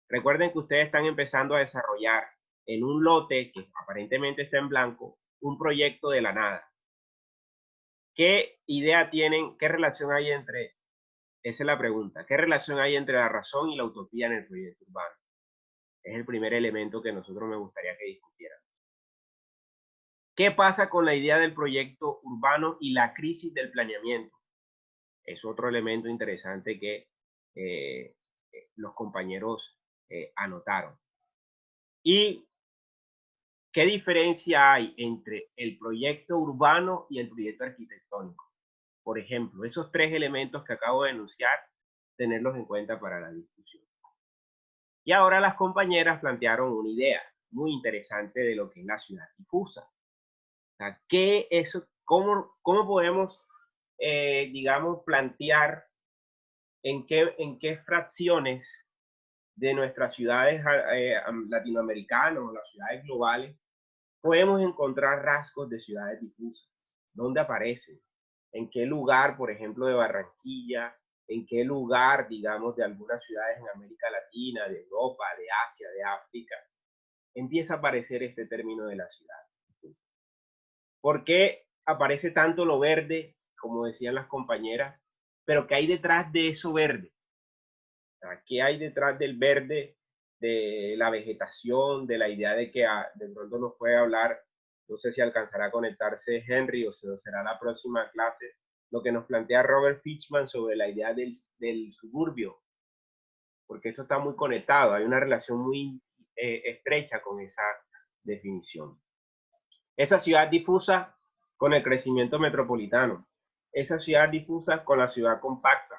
Recuerden que ustedes están empezando a desarrollar en un lote que aparentemente está en blanco un proyecto de la nada. ¿Qué idea tienen? ¿Qué relación hay entre? Esa es la pregunta. ¿Qué relación hay entre la razón y la utopía en el proyecto urbano? Es el primer elemento que nosotros me gustaría que discutieran. ¿Qué pasa con la idea del proyecto urbano y la crisis del planeamiento? Es otro elemento interesante que los compañeros anotaron. ¿Y qué diferencia hay entre el proyecto urbano y el proyecto arquitectónico? Por ejemplo, esos tres elementos que acabo de enunciar, tenerlos en cuenta para la discusión. Y ahora las compañeras plantearon una idea muy interesante de lo que es la ciudad difusa. O sea, ¿cómo podemos, digamos, plantear en qué fracciones de nuestras ciudades latinoamericanas o las ciudades globales podemos encontrar rasgos de ciudades difusas? ¿Dónde aparecen? ¿En qué lugar, por ejemplo, de Barranquilla? ¿En qué lugar, digamos, de algunas ciudades en América Latina, de Europa, de Asia, de África, empieza a aparecer este término de la ciudad? ¿Por qué aparece tanto lo verde, como decían las compañeras, pero qué hay detrás de eso verde? ¿Qué hay detrás del verde, de la vegetación, de la idea de que de pronto nos puede hablar? No sé si alcanzará a conectarse Henry o será la próxima clase, lo que nos plantea Robert Fishman sobre la idea del suburbio, porque eso está muy conectado, hay una relación muy estrecha con esa definición. Esa ciudad difusa con el crecimiento metropolitano, esa ciudad difusa con la ciudad compacta.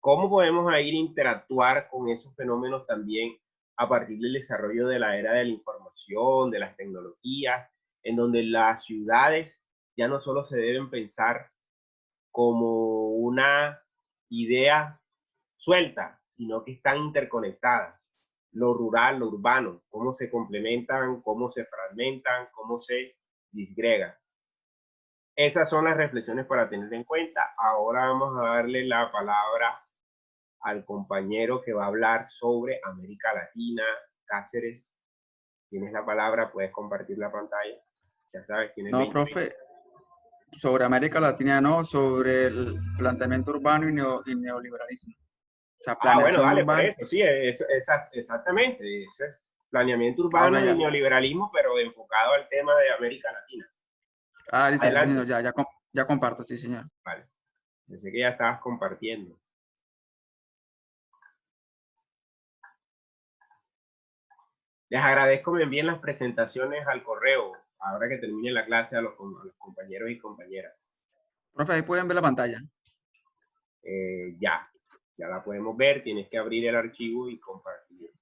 ¿Cómo podemos ir a interactuar con esos fenómenos también a partir del desarrollo de la era de la información, de las tecnologías, en donde las ciudades ya no solo se deben pensar como una idea suelta, sino que están interconectadas? Lo rural, lo urbano, cómo se complementan, cómo se fragmentan, cómo se disgregan. Esas son las reflexiones para tener en cuenta. Ahora vamos a darle la palabra al compañero que va a hablar sobre América Latina. Cáceres, tienes la palabra, puedes compartir la pantalla. Ya sabes, tienes No, 20 profe, sobre América Latina no, sobre el planteamiento urbano y neoliberalismo. O sea, bueno, planeación dale, por urbana. eso, sí, exactamente. Ese es planeamiento Ah, ok, urbano y ya. neoliberalismo, pero enfocado al tema de América Latina. Ah, listo, sí, Adelante. señor, ya comparto, sí, señor. Vale, pensé que ya estabas compartiendo. Les agradezco que me envíen las presentaciones al correo, ahora que termine la clase, a los compañeros y compañeras. Profe, ahí pueden ver la pantalla. Ya la podemos ver. Tienes que abrir el archivo y compartir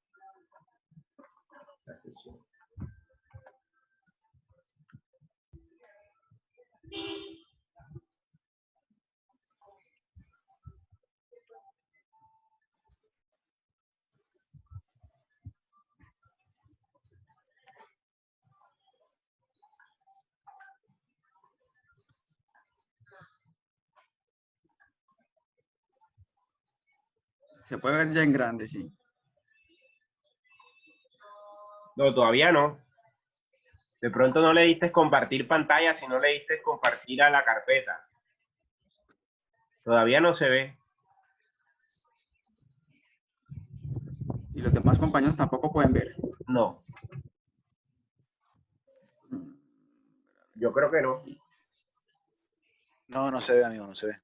la sesión. Se puede ver ya en grande, sí. No, todavía no. De pronto no le diste compartir pantalla, si no le diste compartir a la carpeta. Todavía no se ve. Y los demás compañeros tampoco pueden ver. No. Yo creo que no. No, no se ve, amigo, no se ve.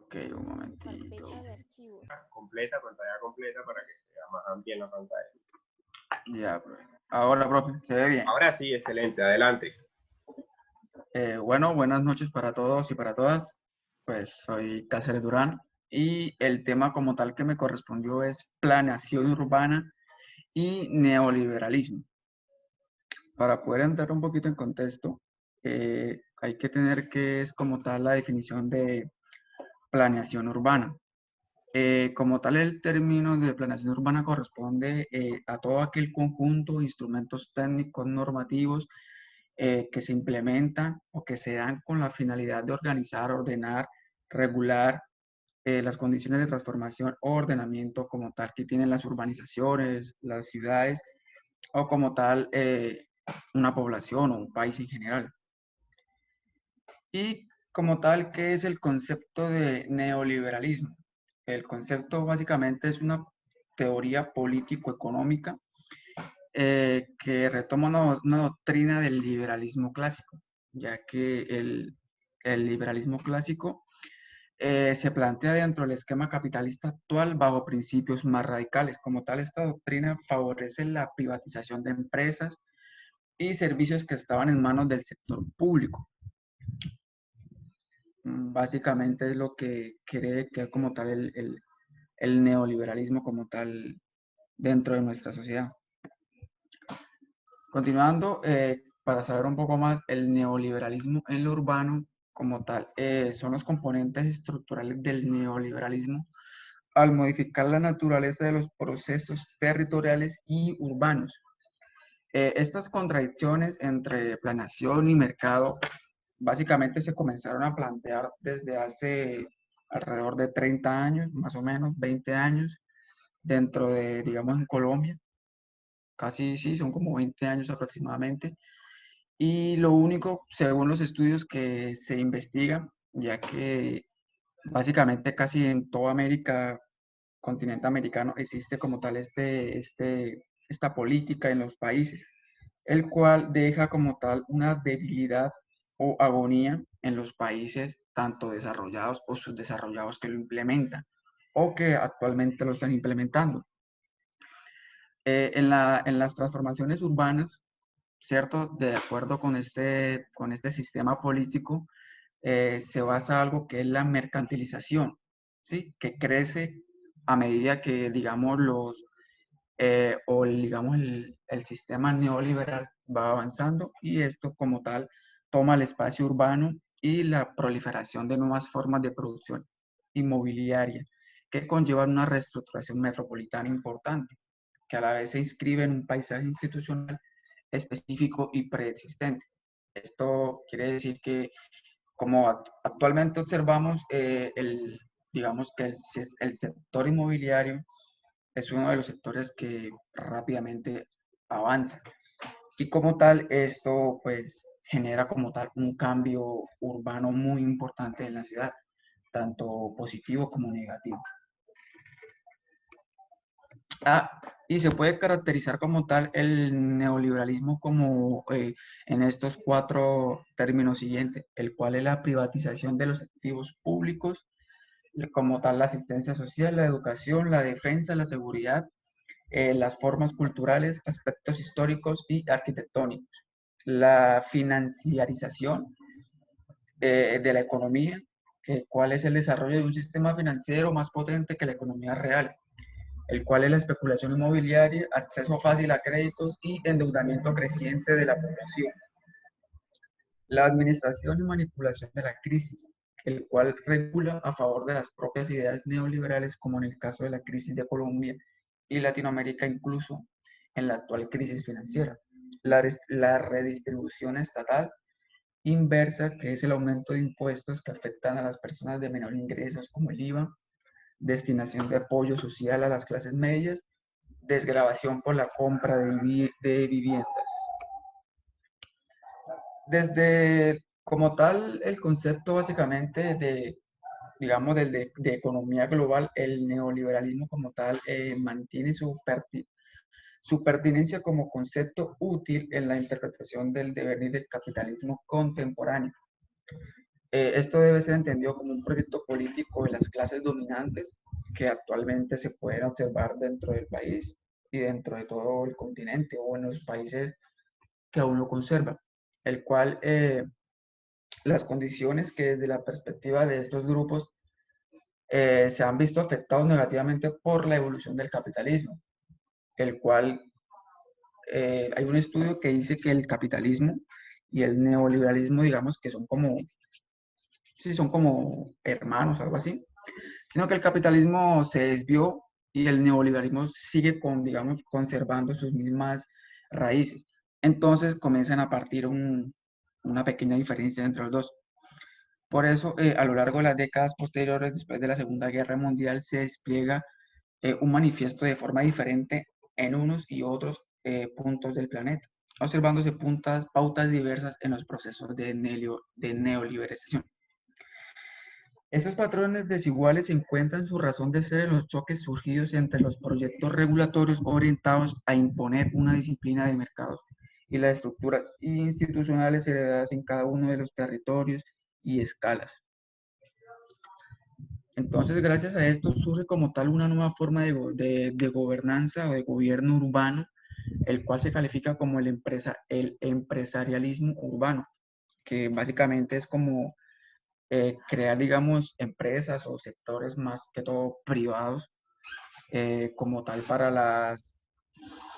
Ok, un momentito. Completa, pantalla completa para que sea más amplia en la pantalla. Ya, profe. Ahora, profe, ¿se ve bien? Ahora sí, excelente. Adelante. Bueno, buenas noches para todos y para todas. Pues soy Cáceres Durán y el tema como tal que me correspondió es planeación urbana y neoliberalismo. Para poder entrar un poquito en contexto, hay que tener que es como tal la definición de planeación urbana. Como tal, el término de planeación urbana corresponde a todo aquel conjunto de instrumentos técnicos normativos que se implementan o que se dan con la finalidad de organizar, ordenar, regular las condiciones de transformación o ordenamiento como tal que tienen las urbanizaciones, las ciudades o como tal una población o un país en general. Y como tal, ¿qué es el concepto de neoliberalismo? El concepto básicamente es una teoría político-económica que retoma una doctrina del liberalismo clásico, ya que el liberalismo clásico se plantea dentro del esquema capitalista actual bajo principios más radicales. Como tal, esta doctrina favorece la privatización de empresas y servicios que estaban en manos del sector público. Básicamente es lo que cree que es como tal el neoliberalismo como tal dentro de nuestra sociedad. Continuando, para saber un poco más, el neoliberalismo en lo urbano como tal son los componentes estructurales del neoliberalismo al modificar la naturaleza de los procesos territoriales y urbanos. Estas contradicciones entre planeación y mercado básicamente se comenzaron a plantear desde hace alrededor de 30 años, más o menos 20 años, dentro de, digamos, en Colombia. Casi sí, son como 20 años aproximadamente. Y lo único, según los estudios que se investigan, ya que básicamente casi en toda América, continente americano, existe como tal esta política en los países, el cual deja como tal una debilidad o agonía en los países tanto desarrollados o subdesarrollados que lo implementan o que actualmente lo están implementando. En las transformaciones urbanas ¿cierto? De acuerdo con este sistema político, se basa algo que es la mercantilización, ¿sí? Que crece a medida que, digamos, digamos, el sistema neoliberal va avanzando y esto como tal toma el espacio urbano y la proliferación de nuevas formas de producción inmobiliaria que conllevan una reestructuración metropolitana importante, que a la vez se inscribe en un paisaje institucional específico y preexistente. Esto quiere decir que como actualmente observamos, digamos que el sector inmobiliario es uno de los sectores que rápidamente avanza. Y como tal, esto pues genera como tal un cambio urbano muy importante en la ciudad, tanto positivo como negativo. Y se puede caracterizar como tal el neoliberalismo como en estos 4 términos siguientes, el cual es la privatización de los activos públicos, como tal la asistencia social, la educación, la defensa, la seguridad, las formas culturales, aspectos históricos y arquitectónicos, la financiarización de la economía, cuál es el desarrollo de un sistema financiero más potente que la economía real, el cual es la especulación inmobiliaria, acceso fácil a créditos y endeudamiento creciente de la población. La administración y manipulación de la crisis, el cual regula a favor de las propias ideas neoliberales, como en el caso de la crisis de Colombia y Latinoamérica, incluso en la actual crisis financiera. La redistribución estatal inversa, que es el aumento de impuestos que afectan a las personas de menor ingresos, como el IVA, destinación de apoyo social a las clases medias, desgravación por la compra de viviendas. Desde como tal, el concepto básicamente digamos, de economía global, el neoliberalismo como tal mantiene su pertinencia como concepto útil en la interpretación del devenir del capitalismo contemporáneo. Esto debe ser entendido como un proyecto político de las clases dominantes que actualmente se pueden observar dentro del país y dentro de todo el continente o en los países que aún lo conservan, el cual las condiciones que desde la perspectiva de estos grupos se han visto afectados negativamente por la evolución del capitalismo, el cual hay un estudio que dice que el capitalismo y el neoliberalismo, digamos que son como hermanos, algo así, sino que el capitalismo se desvió y el neoliberalismo sigue digamos, conservando sus mismas raíces. Entonces comienzan a partir una pequeña diferencia entre los dos. Por eso, a lo largo de las décadas posteriores, después de la Segunda Guerra Mundial, se despliega un manifiesto de forma diferente en unos y otros puntos del planeta, observándose pautas diversas en los procesos de neoliberalización. Estos patrones desiguales encuentran su razón de ser en los choques surgidos entre los proyectos regulatorios orientados a imponer una disciplina de mercados y las estructuras institucionales heredadas en cada uno de los territorios y escalas. Entonces, gracias a esto surge como tal una nueva forma de gobernanza o de gobierno urbano, el cual se califica como el empresarialismo urbano, que básicamente es como crear, digamos, empresas o sectores más que todo privados, como tal para la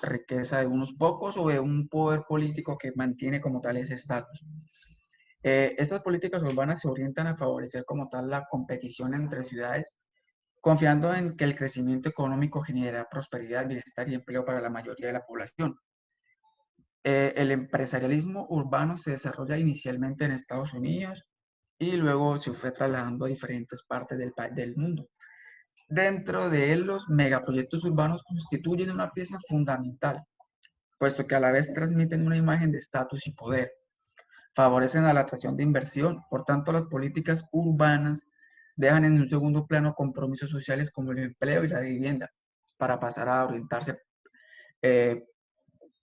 riqueza de unos pocos o de un poder político que mantiene como tal ese estatus. Estas políticas urbanas se orientan a favorecer como tal la competición entre ciudades, confiando en que el crecimiento económico genera prosperidad, bienestar y empleo para la mayoría de la población. El empresarialismo urbano se desarrolla inicialmente en Estados Unidos y luego se fue trasladando a diferentes partes del mundo. Dentro de él, los megaproyectos urbanos constituyen una pieza fundamental, puesto que a la vez transmiten una imagen de estatus y poder, favorecen a la atracción de inversión. Por tanto, las políticas urbanas dejan en un segundo plano compromisos sociales como el empleo y la vivienda, para pasar a orientarse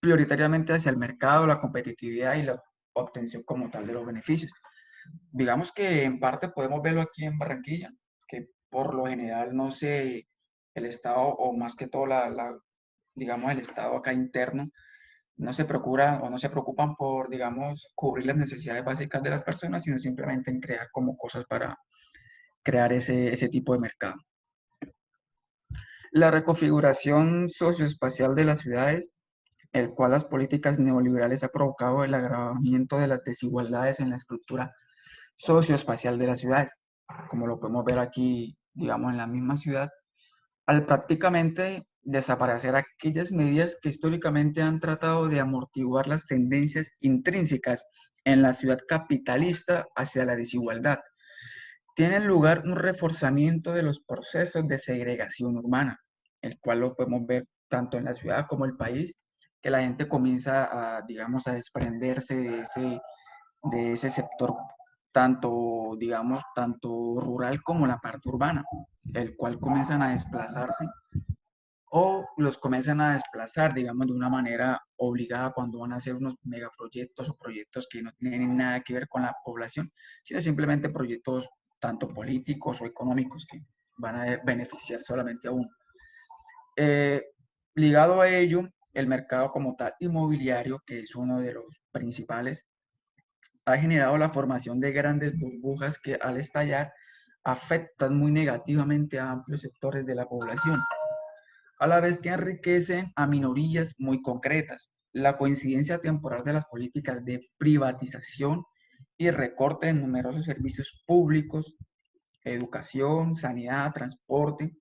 prioritariamente hacia el mercado, la competitividad y la obtención como tal de los beneficios. Digamos que en parte podemos verlo aquí en Barranquilla, que por lo general no el Estado, o más que todo digamos el Estado acá interno, no se procura o no se preocupan por, digamos, cubrir las necesidades básicas de las personas, sino simplemente en crear como cosas para crear ese tipo de mercado. La reconfiguración socioespacial de las ciudades, el cual las políticas neoliberales ha provocado el agravamiento de las desigualdades en la estructura socioespacial de las ciudades, como lo podemos ver aquí, digamos, en la misma ciudad, al prácticamente desaparecer aquellas medidas que históricamente han tratado de amortiguar las tendencias intrínsecas en la ciudad capitalista hacia la desigualdad. Tiene lugar un reforzamiento de los procesos de segregación urbana, el cual lo podemos ver tanto en la ciudad como el país, que la gente comienza a, digamos, a desprenderse de ese sector tanto, digamos, tanto rural como la parte urbana, el cual comienzan a desplazarse o los comienzan a desplazar, digamos, de una manera obligada cuando van a hacer unos megaproyectos o proyectos que no tienen nada que ver con la población, sino simplemente proyectos tanto políticos o económicos que van a beneficiar solamente a uno. Ligado a ello, el mercado como tal inmobiliario, que es uno de los principales, ha generado la formación de grandes burbujas que al estallar afectan muy negativamente a amplios sectores de la población, a la vez que enriquecen a minorías muy concretas. La coincidencia temporal de las políticas de privatización y recorte en numerosos servicios públicos, educación, sanidad, transporte,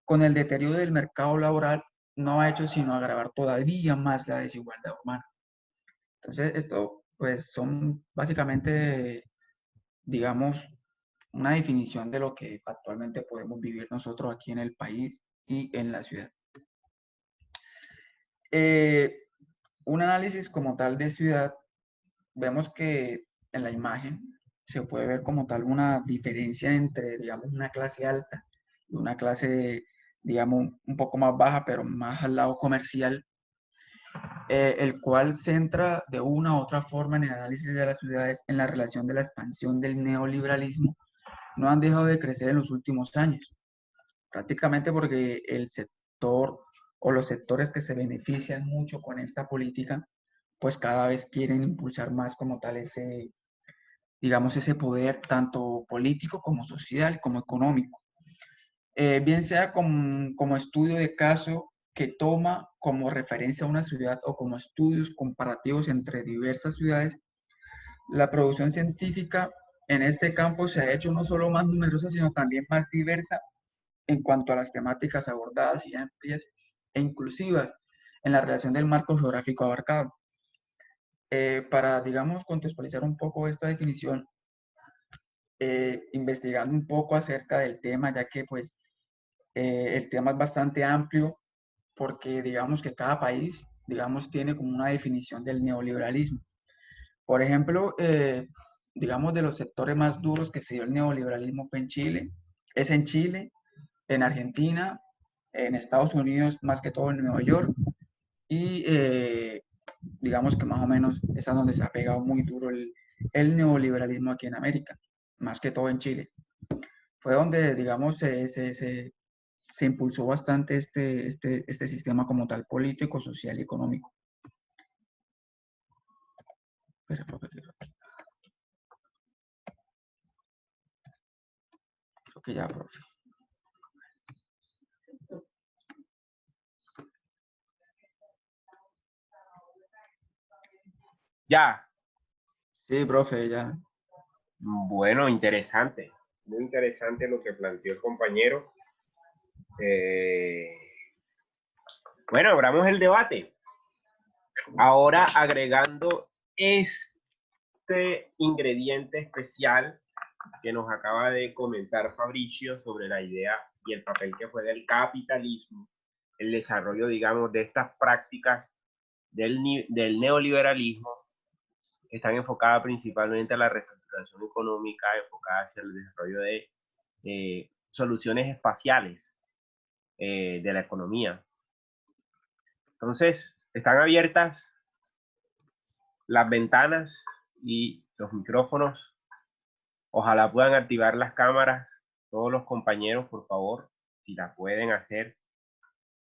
con el deterioro del mercado laboral, no ha hecho sino agravar todavía más la desigualdad urbana. Entonces, esto pues son básicamente, digamos, una definición de lo que actualmente podemos vivir nosotros aquí en el país y en la ciudad. Un análisis como tal de ciudad, vemos que en la imagen se puede ver como tal una diferencia entre, digamos, una clase alta y una clase, digamos, un poco más baja, pero más al lado comercial, el cual centra de una u otra forma en el análisis de las ciudades en la relación de la expansión del neoliberalismo. No han dejado de crecer en los últimos años, prácticamente porque el sector o los sectores que se benefician mucho con esta política, pues cada vez quieren impulsar más como tal ese, digamos, ese poder tanto político como social como económico. Bien sea como estudio de caso que toma como referencia a una ciudad o como estudios comparativos entre diversas ciudades, la producción científica en este campo se ha hecho no solo más numerosa, sino también más diversa en cuanto a las temáticas abordadas y amplias e inclusivas en la relación del marco geográfico abarcado. Para, digamos, contextualizar un poco esta definición, investigando un poco acerca del tema, ya que pues el tema es bastante amplio porque digamos que cada país, digamos, tiene como una definición del neoliberalismo. Por ejemplo, digamos, de los sectores más duros que se dio el neoliberalismo fue en Chile, es en Chile, en Argentina, en Estados Unidos, más que todo en Nueva York, y digamos que más o menos es a donde se ha pegado muy duro el neoliberalismo aquí en América, más que todo en Chile. Fue donde, digamos, se impulsó bastante este sistema como tal político, social y económico. Espera, profe, creo que ya, profe. Ya. Sí, profe, ya. Bueno, interesante. Muy interesante lo que planteó el compañero. Bueno, abramos el debate. Ahora agregando este ingrediente especial que nos acaba de comentar Fabricio sobre la idea y el papel que juega el capitalismo, el desarrollo, digamos, de estas prácticas del neoliberalismo, que están enfocadas principalmente a la reestructuración económica, enfocada hacia el desarrollo de soluciones espaciales de la economía. Entonces, están abiertas las ventanas y los micrófonos. Ojalá puedan activar las cámaras, todos los compañeros, por favor, si la pueden hacer,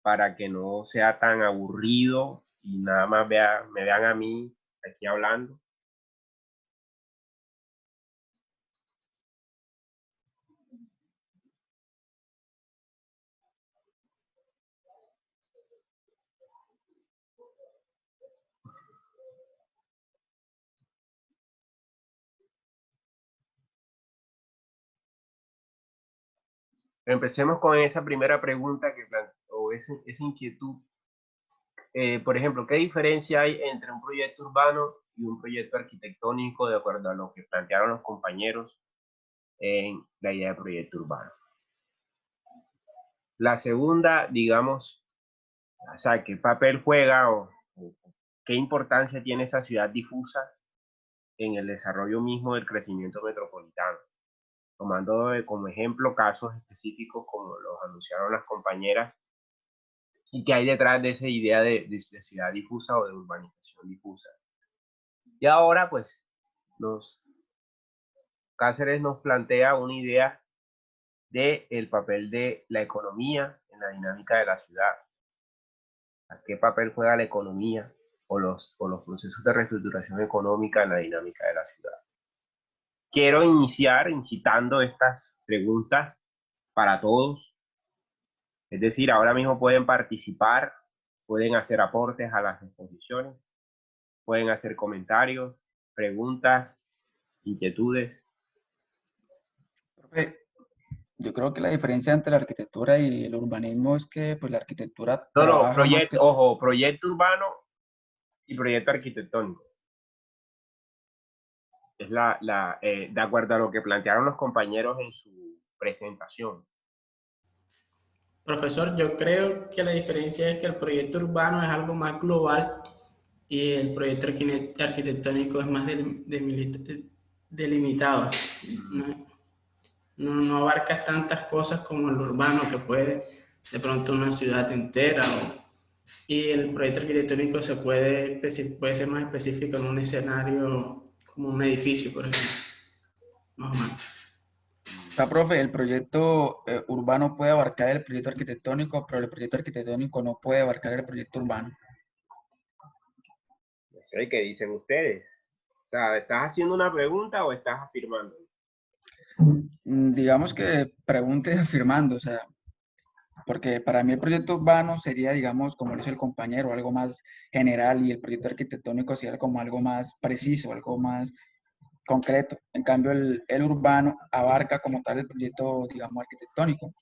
para que no sea tan aburrido y nada más me vean a mí aquí hablando. Empecemos con esa primera pregunta o esa inquietud. Por ejemplo, ¿qué diferencia hay entre un proyecto urbano y un proyecto arquitectónico de acuerdo a lo que plantearon los compañeros en la idea de proyecto urbano? La segunda, digamos, o sea, ¿qué papel juega o qué importancia tiene esa ciudad difusa en el desarrollo mismo del crecimiento metropolitano? Tomando como ejemplo casos específicos como los anunciaron las compañeras, y qué hay detrás de esa idea de ciudad difusa o de urbanización difusa. Y ahora, pues, Cáceres nos plantea una idea del papel de la economía en la dinámica de la ciudad. ¿A qué papel juega la economía o los procesos de reestructuración económica en la dinámica de la ciudad? Quiero iniciar incitando estas preguntas para todos. Es decir, ahora mismo pueden participar, pueden hacer aportes a las exposiciones, pueden hacer comentarios, preguntas, inquietudes. Profe, yo creo que la diferencia entre la arquitectura y el urbanismo es que pues, la arquitectura No, no, trabaja más que... ojo, proyecto urbano y proyecto arquitectónico. Es de acuerdo a lo que plantearon los compañeros en su presentación. Profesor, yo creo que la diferencia es que el proyecto urbano es algo más global y el proyecto arquitectónico es más delimitado. No abarca tantas cosas como el urbano, que puede de pronto una ciudad entera, y el proyecto arquitectónico puede ser más específico en un escenario como un edificio, por ejemplo. Más o menos. O sea, profe, el proyecto urbano puede abarcar el proyecto arquitectónico, pero el proyecto arquitectónico no puede abarcar el proyecto urbano. No sé, ¿qué dicen ustedes? O sea, ¿estás haciendo una pregunta o estás afirmando? Digamos que pregunte afirmando, o sea, porque para mí el proyecto urbano sería, digamos, como lo hizo el compañero, algo más general, y el proyecto arquitectónico sería como algo más preciso, algo más concreto. En cambio, el urbano abarca como tal el proyecto, digamos, arquitectónico,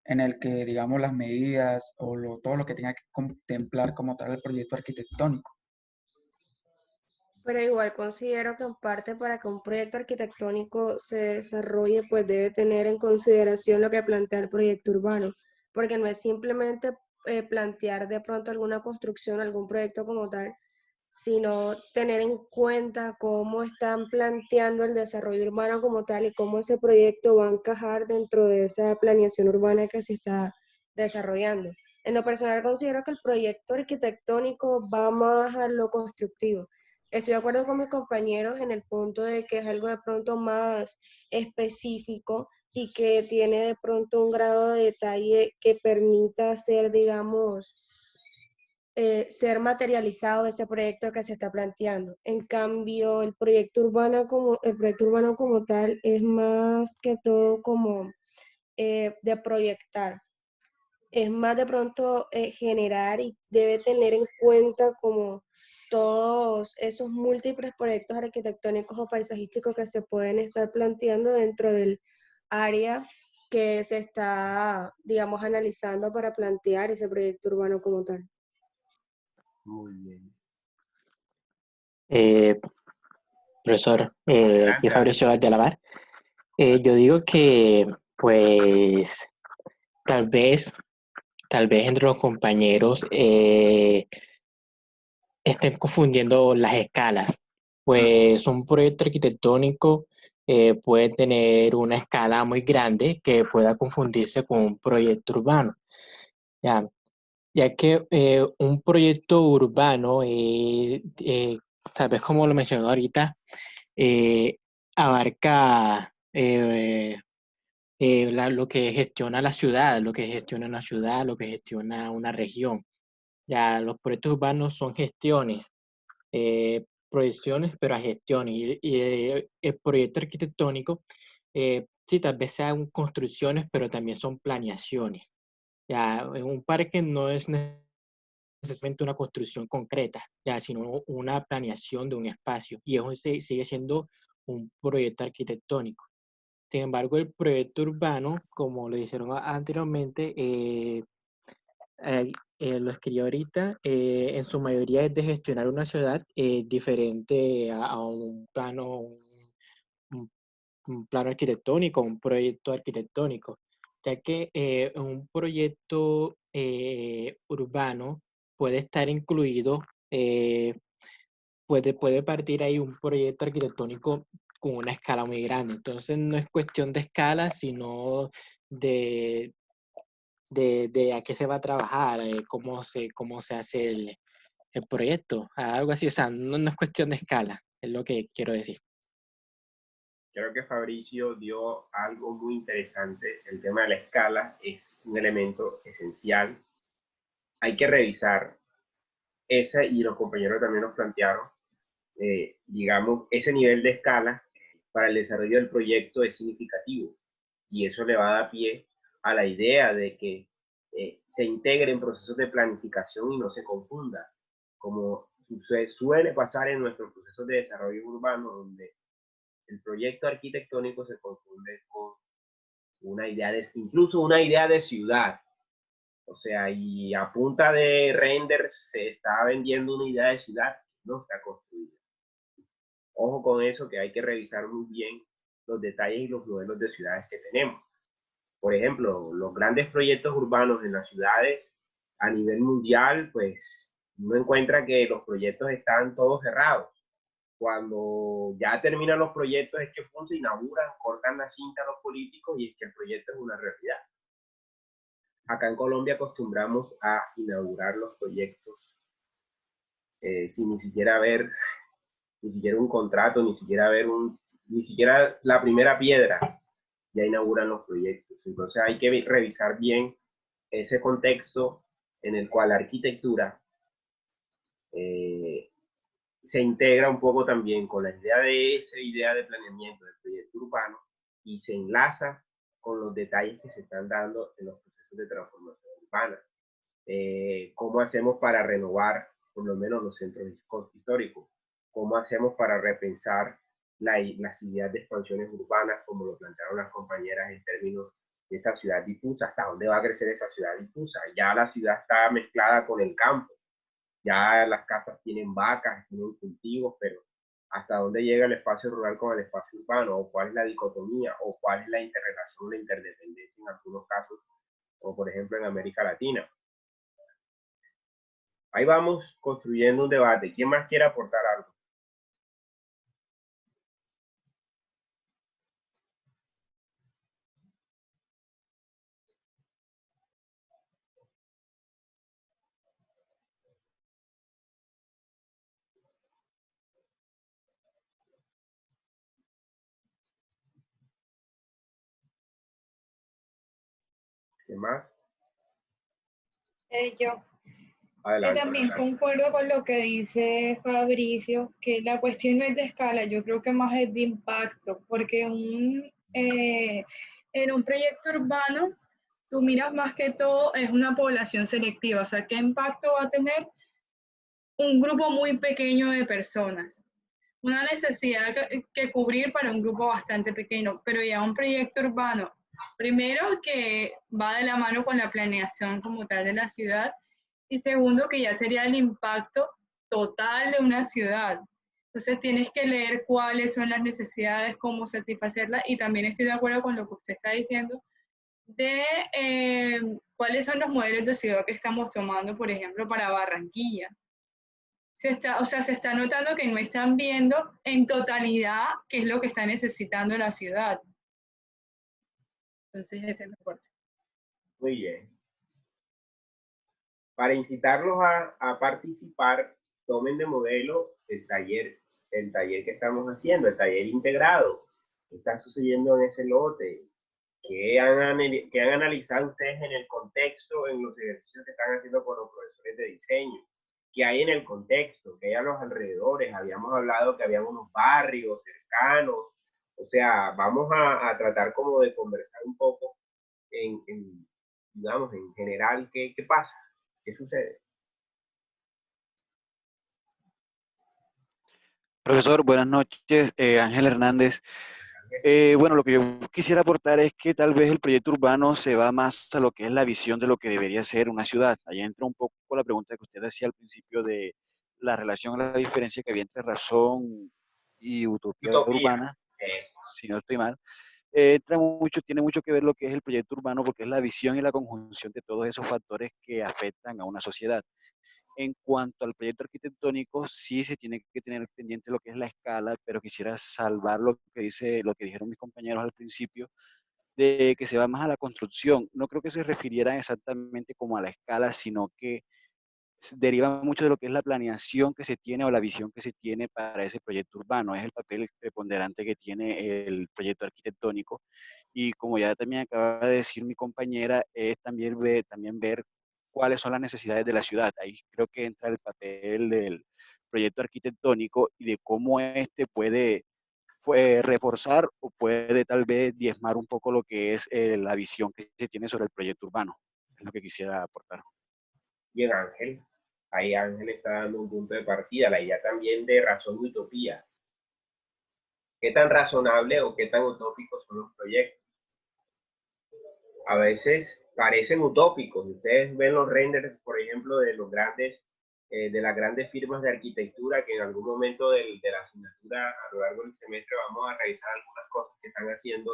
en el que, digamos, las medidas o todo lo que tenga que contemplar como tal el proyecto arquitectónico. Pero igual considero que en parte para que un proyecto arquitectónico se desarrolle, pues debe tener en consideración lo que plantea el proyecto urbano, porque no es simplemente plantear de pronto alguna construcción, algún proyecto como tal, sino tener en cuenta cómo están planteando el desarrollo urbano como tal y cómo ese proyecto va a encajar dentro de esa planeación urbana que se está desarrollando. En lo personal considero que el proyecto arquitectónico va más a lo constructivo. Estoy de acuerdo con mis compañeros en el punto de que es algo de pronto más específico y que tiene de pronto un grado de detalle que permita hacer, digamos, ser materializado ese proyecto que se está planteando. En cambio, el proyecto urbano como tal es más que todo como de proyectar. Es más de pronto generar y debe tener en cuenta como todos esos múltiples proyectos arquitectónicos o paisajísticos que se pueden estar planteando dentro del área que se está, digamos, analizando para plantear ese proyecto urbano como tal. Muy bien. Profesor, aquí Adelante, Fabricio Valdelamar. Yo digo que, pues, tal vez entre los compañeros estén confundiendo las escalas. Pues un proyecto arquitectónico puede tener una escala muy grande que pueda confundirse con un proyecto urbano. Ya que un proyecto urbano, tal vez como lo mencioné ahorita, abarca lo que gestiona la ciudad, lo que gestiona una ciudad, lo que gestiona una región. Ya los proyectos urbanos son gestiones, proyecciones, pero a gestiones. Y el proyecto arquitectónico, sí, tal vez sean construcciones, pero también son planeaciones. Ya, en un parque no es necesariamente una construcción concreta, ya, sino una planeación de un espacio. Y eso sigue siendo un proyecto arquitectónico. Sin embargo, el proyecto urbano, como lo dijeron anteriormente, lo escribí ahorita, en su mayoría es de gestionar una ciudad diferente a un plano, un- un plano arquitectónico, un proyecto arquitectónico, ya que un proyecto urbano puede estar incluido, puede partir ahí un proyecto arquitectónico con una escala muy grande. Entonces no es cuestión de escala, sino de, de a qué se va a trabajar, cómo se hace el proyecto, algo así. O sea, no es cuestión de escala, es lo que quiero decir. Creo que Fabricio dio algo muy interesante. El tema de la escala es un elemento esencial. Hay que revisar ese, y los compañeros también nos plantearon, digamos, ese nivel de escala para el desarrollo del proyecto es significativo. Y eso le va a dar pie a la idea de que se integre en procesos de planificación y no se confunda, como suele pasar en nuestros procesos de desarrollo urbano, donde el proyecto arquitectónico se confunde con una idea incluso una idea de ciudad. O sea, y a punta de renders se está vendiendo una idea de ciudad que no está construida. Ojo con eso, que hay que revisar muy bien los detalles y los modelos de ciudades que tenemos. Por ejemplo, los grandes proyectos urbanos en las ciudades a nivel mundial, pues uno encuentra que los proyectos están todos cerrados. Cuando ya terminan los proyectos es que se inauguran, cortan la cinta a los políticos y es que el proyecto es una realidad. Acá en Colombia acostumbramos a inaugurar los proyectos sin ni siquiera ver, ni siquiera un contrato, ni siquiera la primera piedra, ya inauguran los proyectos. Entonces hay que revisar bien ese contexto en el cual la arquitectura se integra un poco también con la idea de esa idea de planeamiento del proyecto urbano y se enlaza con los detalles que se están dando en los procesos de transformación urbana. ¿Cómo hacemos para renovar por lo menos los centros históricos? ¿Cómo hacemos para repensar las ideas de expansiones urbanas, como lo plantearon las compañeras en términos de esa ciudad difusa? ¿Hasta dónde va a crecer esa ciudad difusa? Ya la ciudad está mezclada con el campo. Ya las casas tienen vacas, tienen cultivos, pero ¿hasta dónde llega el espacio rural con el espacio urbano? ¿O cuál es la dicotomía? ¿O cuál es la interrelación, la interdependencia en algunos casos, como por ejemplo en América Latina? Ahí vamos construyendo un debate. ¿Quién más quiere aportar algo? ¿Qué más? Yo Adelante. también concuerdo con lo que dice Fabricio, que la cuestión no es de escala, yo creo que más es de impacto, porque en un proyecto urbano tú miras más que todo es una población selectiva, o sea, qué impacto va a tener un grupo muy pequeño de personas. Una necesidad que cubrir para un grupo bastante pequeño, pero ya un proyecto urbano, primero que va de la mano con la planeación como tal de la ciudad, y segundo que ya sería el impacto total de una ciudad. Entonces tienes que leer cuáles son las necesidades, cómo satisfacerlas, y también estoy de acuerdo con lo que usted está diciendo de cuáles son los modelos de ciudad que estamos tomando, por ejemplo, para Barranquilla. Se está notando que no están viendo en totalidad qué es lo que está necesitando la ciudad. Entonces, ese es mi aporte. Muy bien. Para incitarlos a participar, tomen de modelo el taller que estamos haciendo, el taller integrado. ¿Qué está sucediendo en ese lote? ¿Qué han analizado ustedes en el contexto, en los ejercicios que están haciendo con los profesores de diseño, que hay en el contexto, que hay a los alrededores. Habíamos hablado que había unos barrios cercanos. O sea, vamos a tratar como de conversar un poco digamos, en general, ¿qué pasa? ¿Qué sucede? Profesor, buenas noches. Ángel Hernández. Bueno, lo que yo quisiera aportar es que tal vez el proyecto urbano se va más a lo que es la visión de lo que debería ser una ciudad. Ahí entra un poco la pregunta que usted hacía al principio de la relación, la diferencia que había entre razón y utopía Utopía. urbana, si no estoy mal. Tiene mucho que ver lo que es el proyecto urbano, porque es la visión y la conjunción de todos esos factores que afectan a una sociedad. En cuanto al proyecto arquitectónico, sí se tiene que tener pendiente lo que es la escala, pero quisiera salvar lo que dijeron mis compañeros al principio, de que se va más a la construcción. No creo que se refirieran exactamente como a la escala, sino que deriva mucho de lo que es la planeación que se tiene o la visión que se tiene para ese proyecto urbano. Es el papel preponderante que tiene el proyecto arquitectónico. Y como ya también acaba de decir mi compañera, es también ver cuáles son las necesidades de la ciudad. Ahí creo que entra el papel del proyecto arquitectónico y de cómo este puede reforzar o puede tal vez diezmar un poco lo que es la visión que se tiene sobre el proyecto urbano. Es lo que quisiera aportar. Bien, Ángel. Ahí Ángel está dando un punto de partida, la idea también de razón y utopía. ¿Qué tan razonable o qué tan utópicos son los proyectos? A veces parecen utópicos. Ustedes ven los renders, por ejemplo, de los grandes, de las grandes firmas de arquitectura, que en algún momento de la asignatura a lo largo del semestre vamos a revisar algunas cosas que están haciendo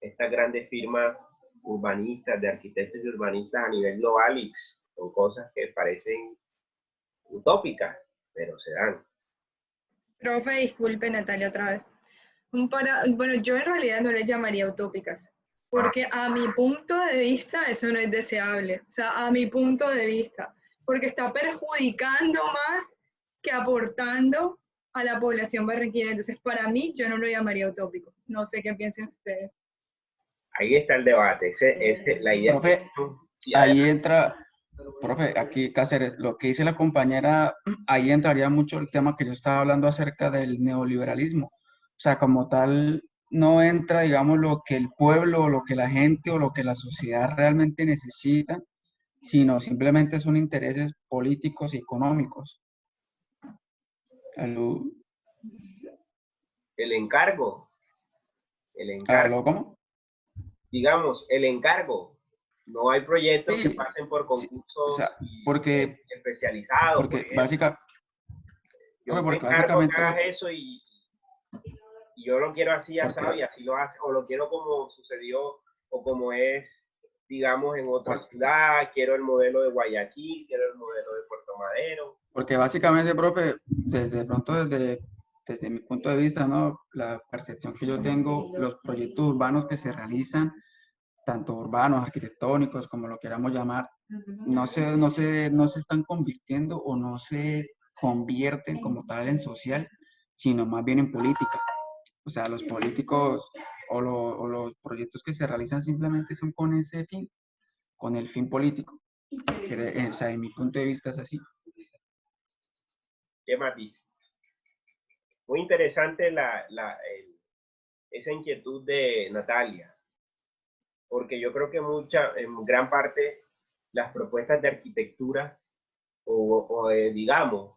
estas grandes firmas urbanistas, de arquitectos y urbanistas a nivel global, y son cosas que parecen utópicas, pero se dan. Profe, disculpe Natalia otra vez. Bueno, yo en realidad no les llamaría utópicas, porque a mi punto de vista eso no es deseable. O sea, a mi punto de vista, porque está perjudicando más que aportando a la población barranquilla. Entonces, para mí, yo no lo llamaría utópico. No sé qué piensen ustedes. Ahí está el debate. La idea. Profe, Sí, ahí entra, profe, aquí Cáceres, lo que dice la compañera, ahí entraría mucho el tema que yo estaba hablando acerca del neoliberalismo. O sea, como tal, no entra, digamos, lo que el pueblo, o lo que la gente o lo que la sociedad realmente necesita, sino simplemente son intereses políticos y económicos. ¿Aló? el encargo, ¿Cómo? digamos, el encargo. No hay proyectos que Sí, pasen por sí, concursos o sea, porque, especializados, por ejemplo. Yo me porque encargo que básicamente hagas eso y yo lo quiero así, asado, y porque, así lo hace, o lo quiero como sucedió, o como es, digamos, en otra por- ciudad. Quiero el modelo de Guayaquil, quiero el modelo de Puerto Madero. porque básicamente, profe, desde mi punto de vista, ¿no? La percepción que yo tengo, los proyectos urbanos que se realizan, tanto urbanos, arquitectónicos, como lo queramos llamar, no se están convirtiendo o no se convierten como tal en social, sino más bien en política. O sea, los políticos o los proyectos que se realizan simplemente son con ese fin, con el fin político. O sea, en mi punto de vista es así. ¿Qué más dice? Muy interesante esa inquietud de Natalia, porque yo creo que en gran parte, las propuestas de arquitectura digamos,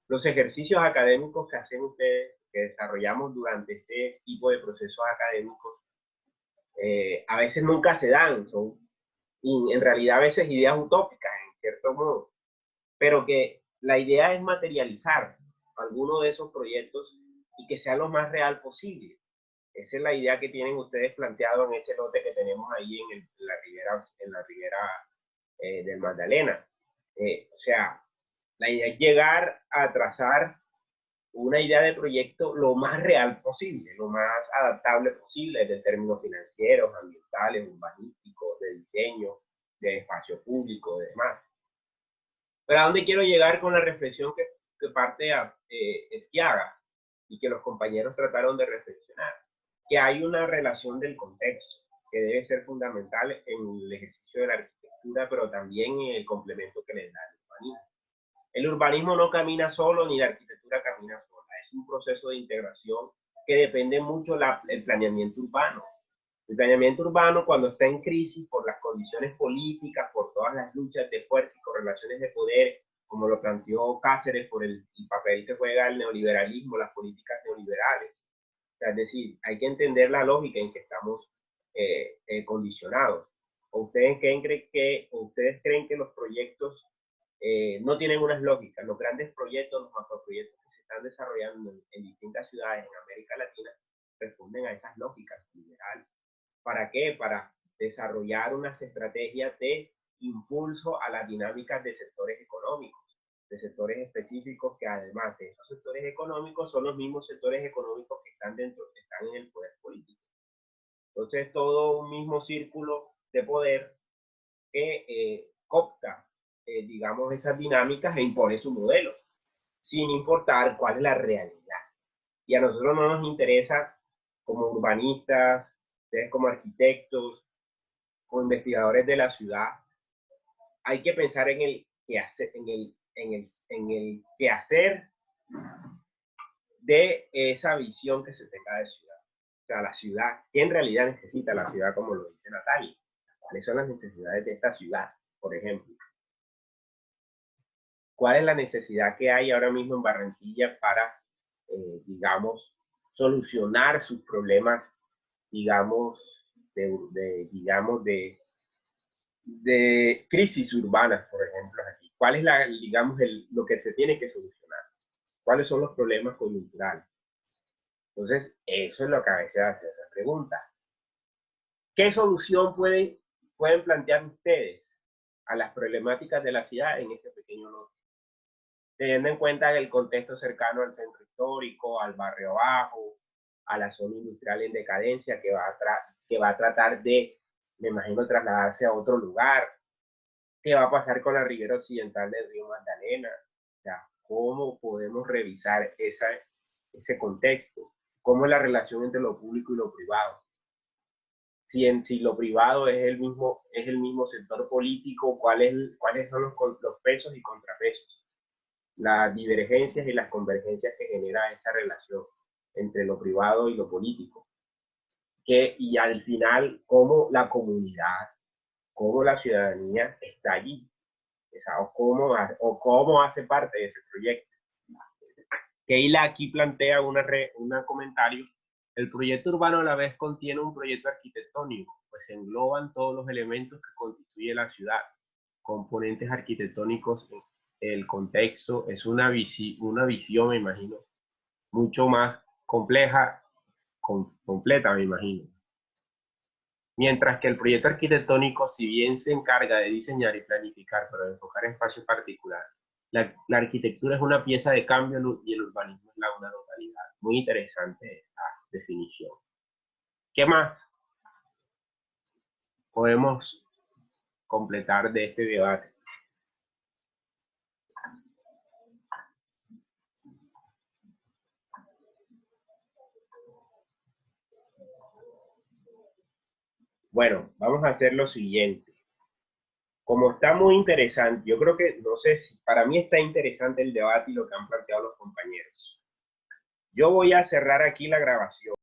los ejercicios académicos que hacen ustedes, que desarrollamos durante este tipo de procesos académicos, a veces nunca se dan, son en realidad a veces ideas utópicas, en cierto modo, pero que la idea es materializar alguno de esos proyectos y que sea lo más real posible. Esa es la idea que tienen ustedes planteado en ese lote que tenemos ahí en la ribera del Magdalena. O sea, la idea es llegar a trazar una idea de proyecto lo más real posible, lo más adaptable posible de términos financieros, ambientales, urbanísticos, de diseño, de espacio público, de demás. Pero ¿a dónde quiero llegar con la reflexión que parte Esquiaga y que los compañeros trataron de reflexionar? Que hay una relación del contexto que debe ser fundamental en el ejercicio de la arquitectura, pero también en el complemento que les da el urbanismo. El urbanismo no camina solo, ni la arquitectura camina sola. Es un proceso de integración que depende mucho del planeamiento urbano. El planeamiento urbano, cuando está en crisis por las condiciones políticas, por todas las luchas de fuerza y correlaciones de poder, como lo planteó Cáceres por el papel que juega el neoliberalismo, las políticas neoliberales. O sea, es decir, hay que entender la lógica en que estamos condicionados. ¿O ustedes creen que los proyectos no tienen unas lógicas? Los grandes proyectos, los macroproyectos que se están desarrollando en distintas ciudades en América Latina responden a esas lógicas liberales. ¿Para qué? Para desarrollar unas estrategias de impulso a las dinámicas de sectores económicos, de sectores específicos que además de esos sectores económicos son los mismos sectores económicos que están en el poder político. Entonces, todo un mismo círculo de poder que coopta, digamos, esas dinámicas e impone su modelo, sin importar cuál es la realidad. Y a nosotros no nos interesa, como urbanistas, ustedes como arquitectos, como investigadores de la ciudad, hay que pensar en el quehacer, en el quehacer de esa visión que se tenga de ciudad. O sea, la ciudad, ¿qué en realidad necesita la ciudad, como lo dice Natalia? ¿Cuáles son las necesidades de esta ciudad, por ejemplo? ¿Cuál es la necesidad que hay ahora mismo en Barranquilla para, digamos, solucionar sus problemas, digamos, de crisis urbanas, por ejemplo, aquí? ¿Cuál es lo que se tiene que solucionar? ¿Cuáles son los problemas coyunturales? Entonces, eso es lo que a veces hace esa pregunta. ¿Qué solución pueden plantear ustedes a las problemáticas de la ciudad en este pequeño lote? Teniendo en cuenta el contexto cercano al centro histórico, al barrio bajo, a la zona industrial en decadencia que va a tratar de, me imagino, trasladarse a otro lugar. ¿Qué va a pasar con la ribera occidental del río Magdalena? O sea, ¿cómo podemos revisar ese contexto? ¿Cómo es la relación entre lo público y lo privado? Si lo privado es el mismo sector político, ¿cuáles son los pesos y contrapesos? Las divergencias y las convergencias que genera esa relación entre lo privado y lo político. Y al final, cómo la comunidad, cómo la ciudadanía está allí, o cómo hace parte de ese proyecto. Keila aquí plantea un comentario. El proyecto urbano a la vez contiene un proyecto arquitectónico, pues engloban todos los elementos que constituye la ciudad, componentes arquitectónicos, el contexto. Es una visión, me imagino, mucho más compleja, completa, me imagino. Mientras que el proyecto arquitectónico, si bien se encarga de diseñar y planificar, pero de enfocar espacios particulares, la arquitectura es una pieza de cambio y el urbanismo es una totalidad. Muy interesante esta definición. ¿Qué más podemos completar de este debate? Bueno, vamos a hacer lo siguiente. Como está muy interesante, yo creo que, no sé si, para mí está interesante el debate y lo que han planteado los compañeros. Yo voy a cerrar aquí la grabación.